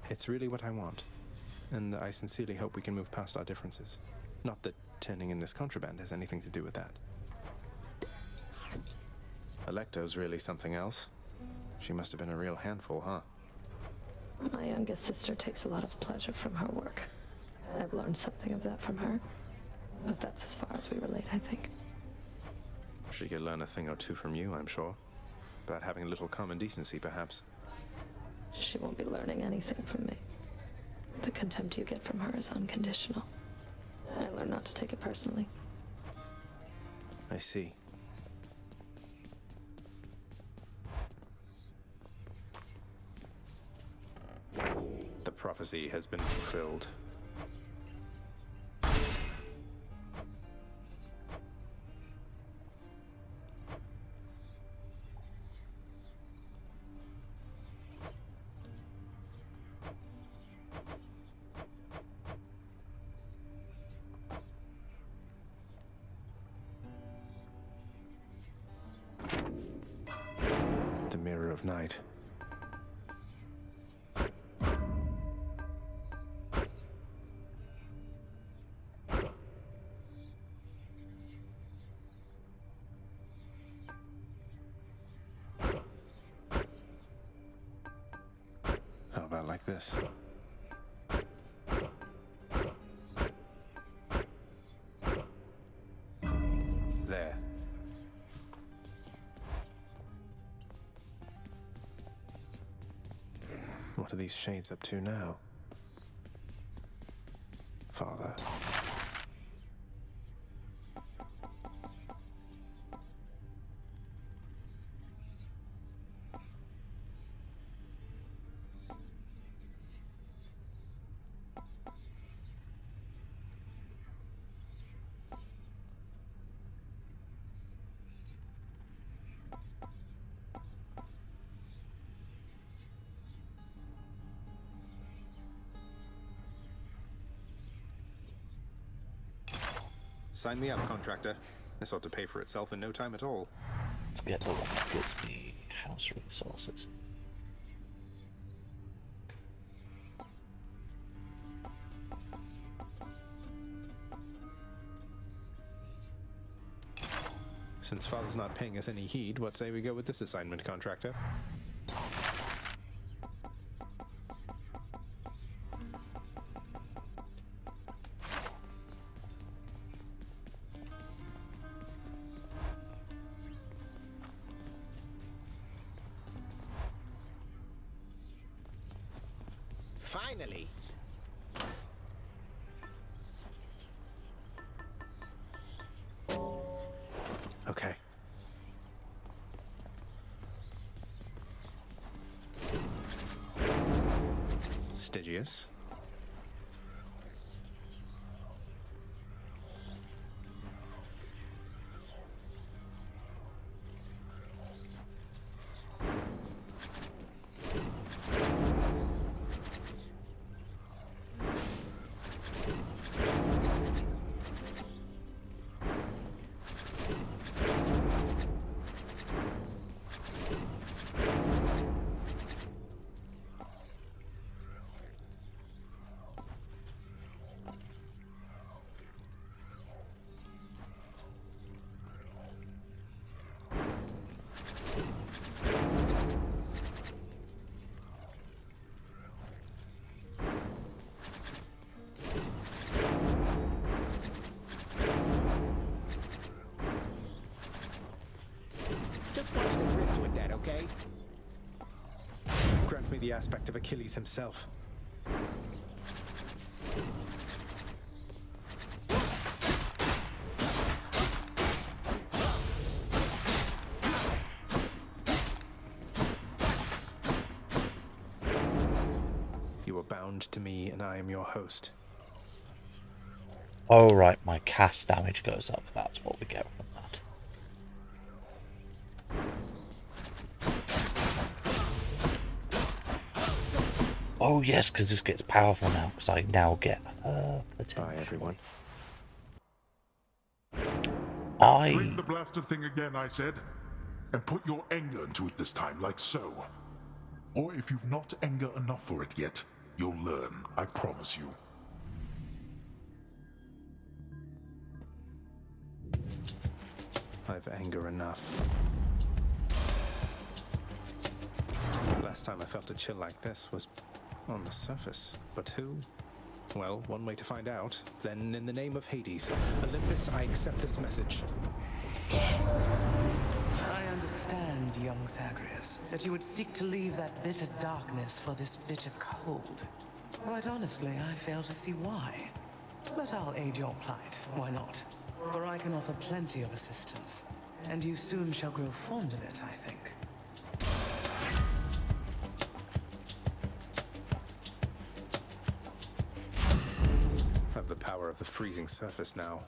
It's really what I want. And I sincerely hope we can move past our differences. Not that turning in this contraband has anything to do with that. Alecto's really something else. She must have been a real handful, huh? My youngest sister takes a lot of pleasure from her work. I've learned something of that from her. But that's as far as we relate, I think. She could learn a thing or two from you, I'm sure. About having a little common decency, perhaps. She won't be learning anything from me. The contempt you get from her is unconditional. I learned not to take it personally. I see. The prophecy has been fulfilled. The Mirror of Night. this. There. What are these shades up to now? Father. Sign me up, contractor. This ought to pay for itself in no time at all. Let's get the one that gives me house resources. Since Father's not paying us any heed, what say we go with this assignment, contractor? Finally! Okay. Stygius. Just watch the ribs with that, okay? Grant me the aspect of Achilles himself. You are bound to me, and I am your host. Oh right, my cast damage goes up. That's what we get from that. Oh yes, because this gets powerful now, because I now get potential. Bye, everyone. Bring the blasted thing again, I said. And put your anger into it this time, like so. Or if you've not anger enough for it yet, you'll learn, I promise you. I've anger enough. Last time I felt a chill like this was on the surface. But who? Well, one way to find out. Then, in the name of Hades, Olympus, I accept this message. I understand, young Zagreus, that you would seek to leave that bitter darkness for this bitter cold. Quite honestly, I fail to see why. But I'll aid your plight. Why not? For I can offer plenty of assistance. And you soon shall grow fond of it, I think. I have the power of the freezing surface now.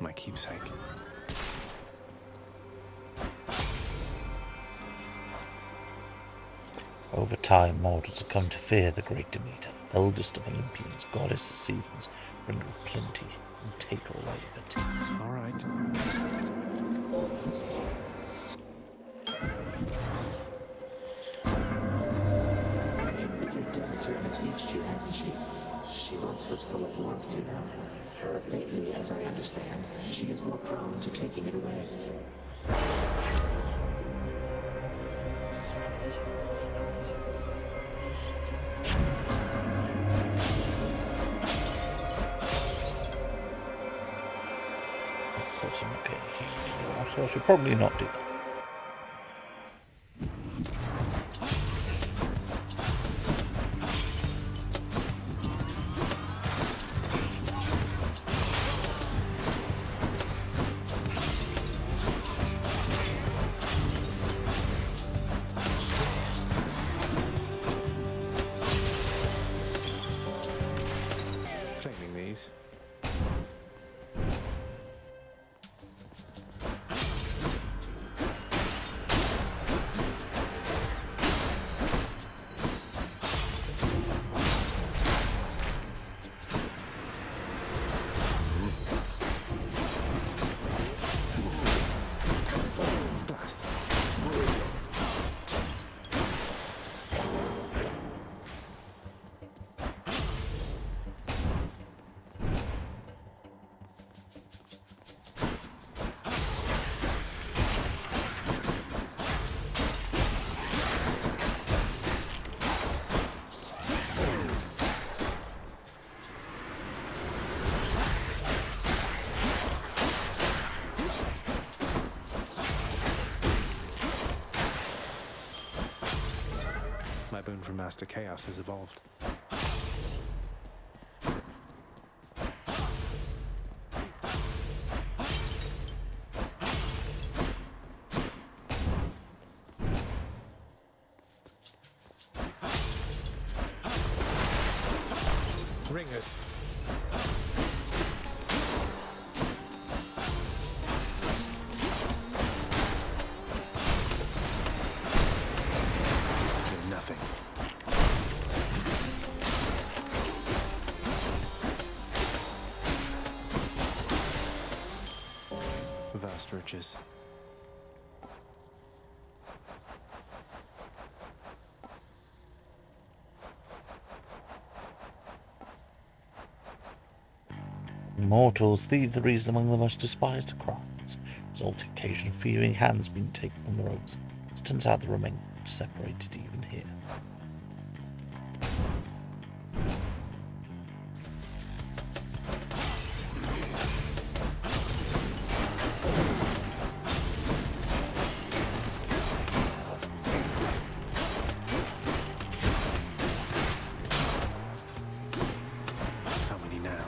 My keepsake. Over time, mortals have come to fear the great Demeter, eldest of Olympians, goddess of seasons, bringer of plenty, and taker away of it. All right. Demeter has reached you, hasn't she? She once was full of warmth, you know. But lately, as I understand, she is more prone to taking it away. some okay heat, so I should probably not do that. Claiming these. Blast. My boon from Master Chaos has evolved. Ringers. Do nothing. Vast riches. Mortals, thievery is among the most despised crimes, resulting in occasional fearing hands being taken from the rogues. It turns out the remain separated even here. How many now?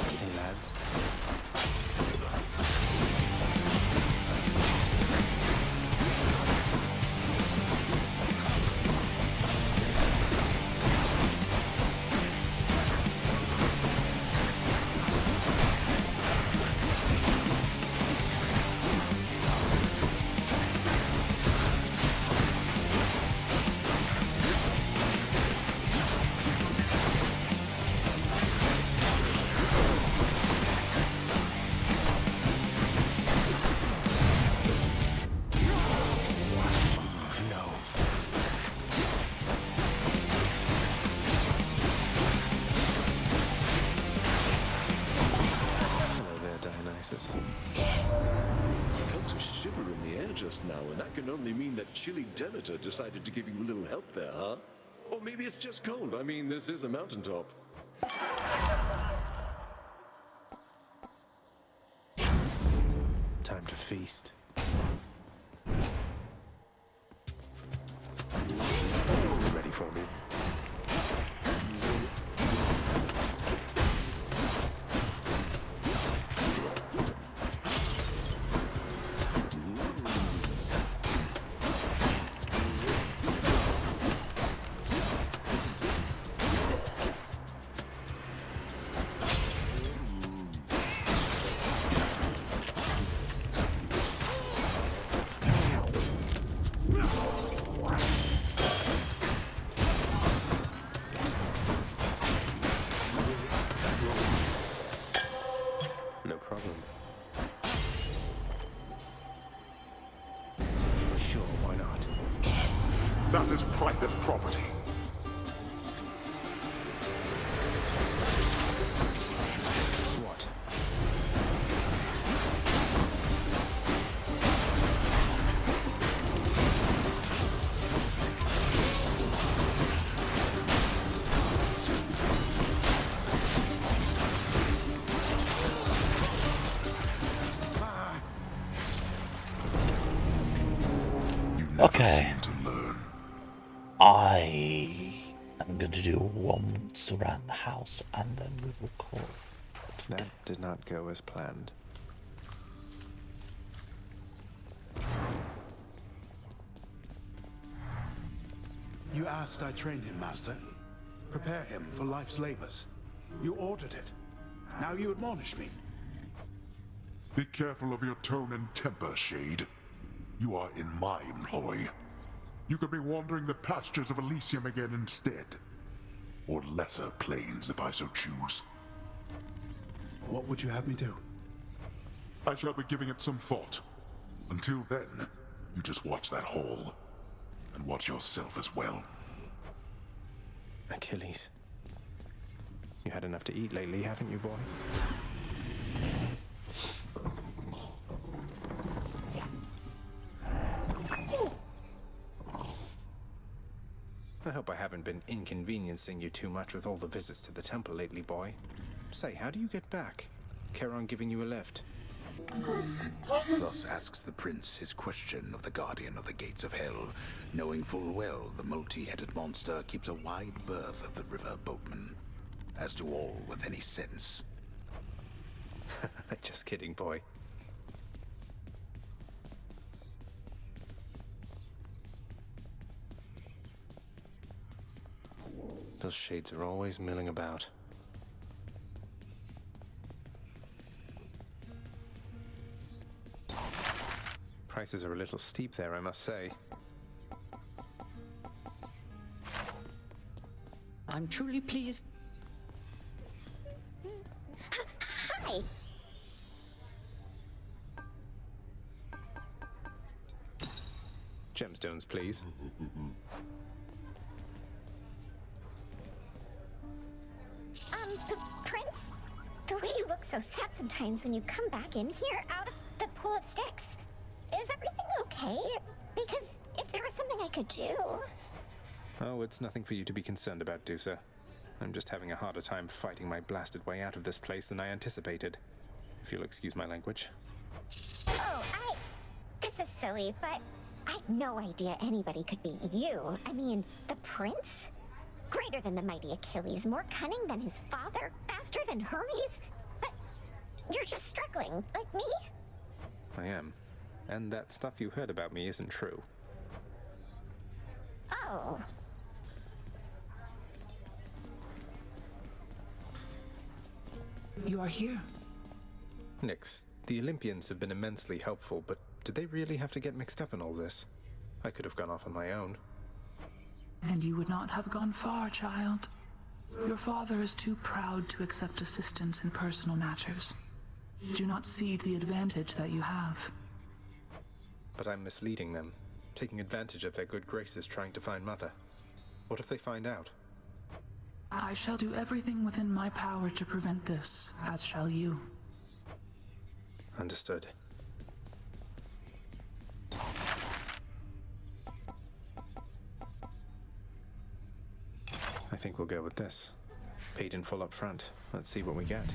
Hey lads. Hello there, Dionysus. Felt a shiver in the air just now, and that can only mean that chilly Demeter decided to give you a little help there, huh? Or maybe it's just cold. I mean, this is a mountaintop. Time to feast. Ready for me? That is private property. What? Okay. I am going to do once around the house and then we will call. That did not go as planned. You asked I train him, Master. Prepare him for life's labors. You ordered it. Now you admonish me. Be careful of your tone and temper, Shade. You are in my employ. You could be wandering the pastures of Elysium again instead. Or lesser planes, if I so choose. What would you have me do? I shall be giving it some thought. Until then, you just watch that hall. And watch yourself as well. Achilles. You had enough to eat lately, haven't you, boy? I hope I haven't been inconveniencing you too much with all the visits to the temple lately, boy. Say, how do you get back? Charon giving you a lift? Thus asks the prince his question of the guardian of the gates of hell, knowing full well the multi-headed monster keeps a wide berth of the river boatman, as do all with any sense. Just kidding, boy. Those shades are always milling about. Prices are a little steep there, I must say. I'm truly pleased. Hi. Gemstones, please. Prince? The way you look so sad sometimes when you come back in here out of the pool of sticks. Is everything okay? Because if there was something I could do... Oh, it's nothing for you to be concerned about, Dusa. I'm just having a harder time fighting my blasted way out of this place than I anticipated. If you'll excuse my language. Oh, This is silly, but I had no idea anybody could be you. I mean, the prince? Greater than the mighty Achilles, more cunning than his father, faster than Hermes. But you're just struggling, like me? I am. And that stuff you heard about me isn't true. Oh. You are here. Nyx, the Olympians have been immensely helpful, but did they really have to get mixed up in all this? I could have gone off on my own. And you would not have gone far, child. Your father is too proud to accept assistance in personal matters. Do not cede the advantage that you have. But I'm misleading them, taking advantage of their good graces trying to find Mother. What if they find out? I shall do everything within my power to prevent this, as shall you. Understood. I think we'll go with this. Paid in full up front. Let's see what we get.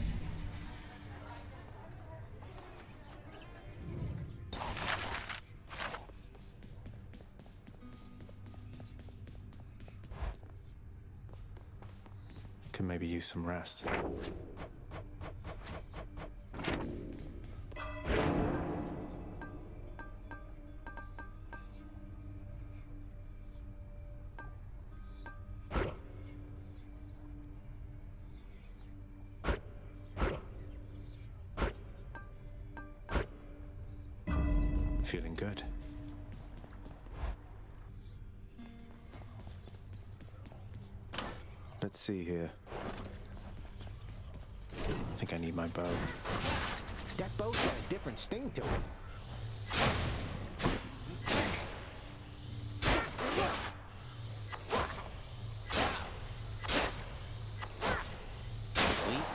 Could maybe use some rest. Feeling good. Let's see here. I think I need my bow. That bow's got a different sting to it.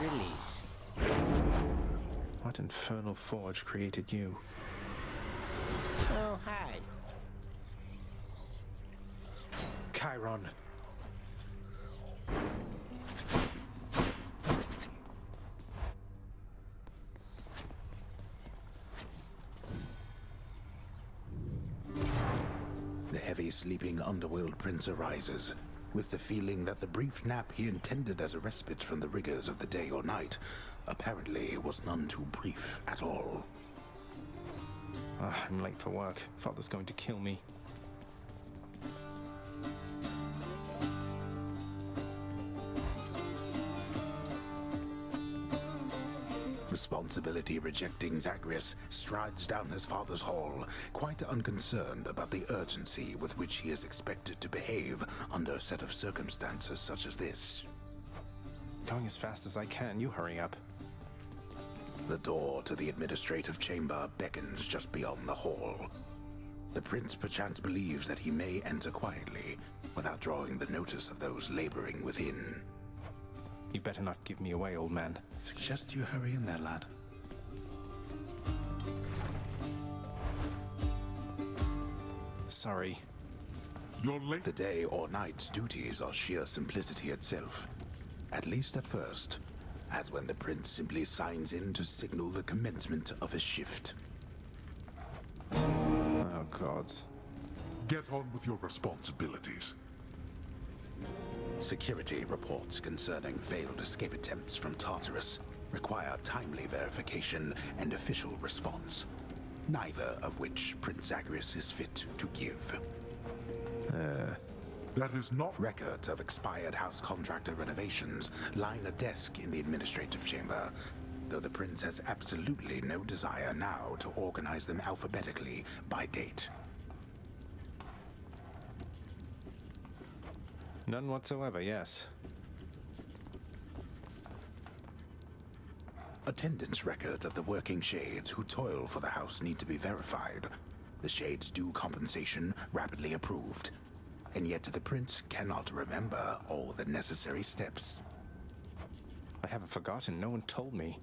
Release. What infernal forge created you? Oh, hi. Chiron. The heavy sleeping underworld prince arises, with the feeling that the brief nap he intended as a respite from the rigors of the day or night apparently was none too brief at all. I'm late for work. Father's going to kill me. Responsibility rejecting Zagreus strides down his father's hall, quite unconcerned about the urgency with which he is expected to behave under a set of circumstances such as this. Going as fast as I can, you hurry up. The door to the administrative chamber beckons just beyond the hall. The prince perchance believes that he may enter quietly, without drawing the notice of those laboring within. You better not give me away, old man. Suggest you hurry in there, lad. Sorry. You're late. The day or night's duties are sheer simplicity itself, at least at first, as when the prince simply signs in to signal the commencement of his shift. Oh, gods. Get on with your responsibilities. Security reports concerning failed escape attempts from Tartarus require timely verification and official response, neither of which Prince Zagreus is fit to give. That is not... Records of expired house contractor renovations line a desk in the administrative chamber, though the prince has absolutely no desire now to organize them alphabetically by date. None whatsoever, yes. Attendance records of the working shades who toil for the house need to be verified. The shades' due compensation rapidly approved, and yet the prince cannot remember all the necessary steps. I haven't forgotten, no one told me.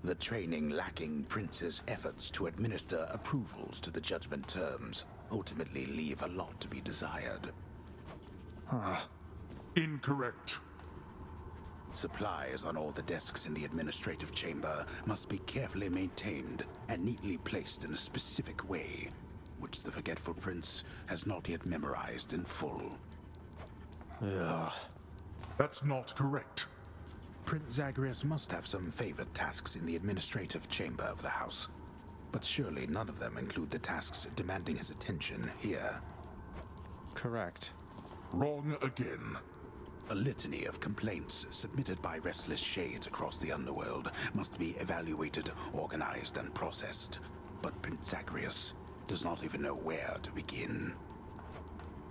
The training lacking prince's efforts to administer approvals to the judgment terms ultimately leave a lot to be desired. Incorrect. Supplies on all the desks in the administrative chamber must be carefully maintained and neatly placed in a specific way, which the forgetful prince has not yet memorized in full. Ugh. That's not correct. Prince Zagreus must have some favored tasks in the administrative chamber of the house, but surely none of them include the tasks demanding his attention here. Correct. Wrong again. A litany of complaints submitted by restless shades across the underworld must be evaluated, organized, and processed. But Prince Zagreus does not even know where to begin.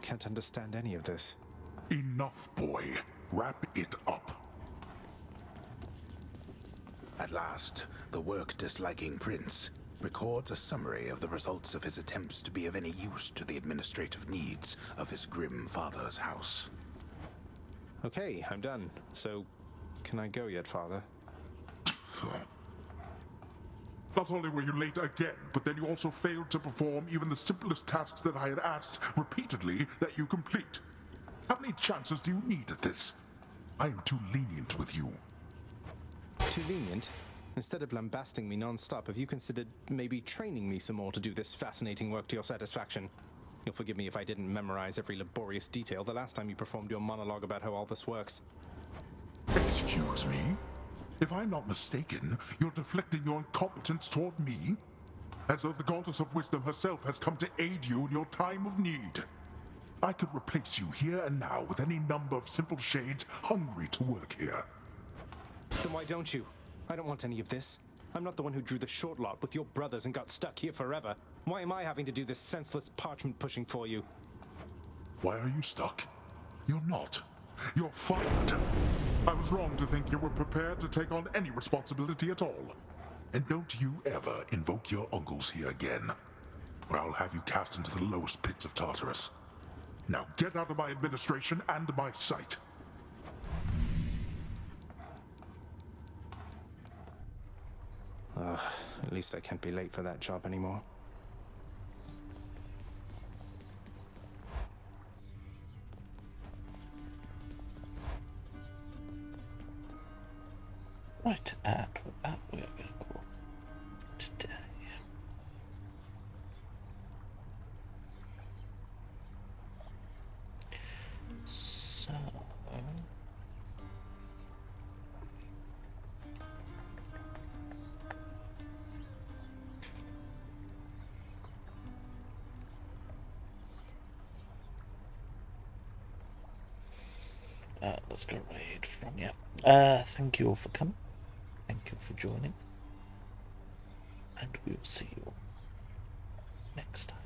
Can't understand any of this. Enough, boy. Wrap it up. At last, the work-disliking prince records a summary of the results of his attempts to be of any use to the administrative needs of his grim father's house. Okay, I'm done. So, can I go yet, Father? Not only were you late again, but then you also failed to perform even the simplest tasks that I had asked repeatedly that you complete. How many chances do you need at this? I am too lenient with you. Too lenient? Instead of lambasting me non-stop, have you considered maybe training me some more to do this fascinating work to your satisfaction? You'll forgive me if I didn't memorize every laborious detail the last time you performed your monologue about how all this works. Excuse me? If I'm not mistaken, you're deflecting your incompetence toward me? As though the goddess of wisdom herself has come to aid you in your time of need. I could replace you here and now with any number of simple shades hungry to work here. Then why don't you? I don't want any of this. I'm not the one who drew the short lot with your brothers and got stuck here forever. Why am I having to do this senseless parchment pushing for you? Why are you stuck? You're not. You're fired. I was wrong to think you were prepared to take on any responsibility at all. And don't you ever invoke your uncles here again, or I'll have you cast into the lowest pits of Tartarus. Now get out of my administration and my sight. At least I can't be late for that job anymore. Right, and with that we are going to call today. So let's go raid from you. Thank you all for coming. Thank you for joining. And we will see you all next time.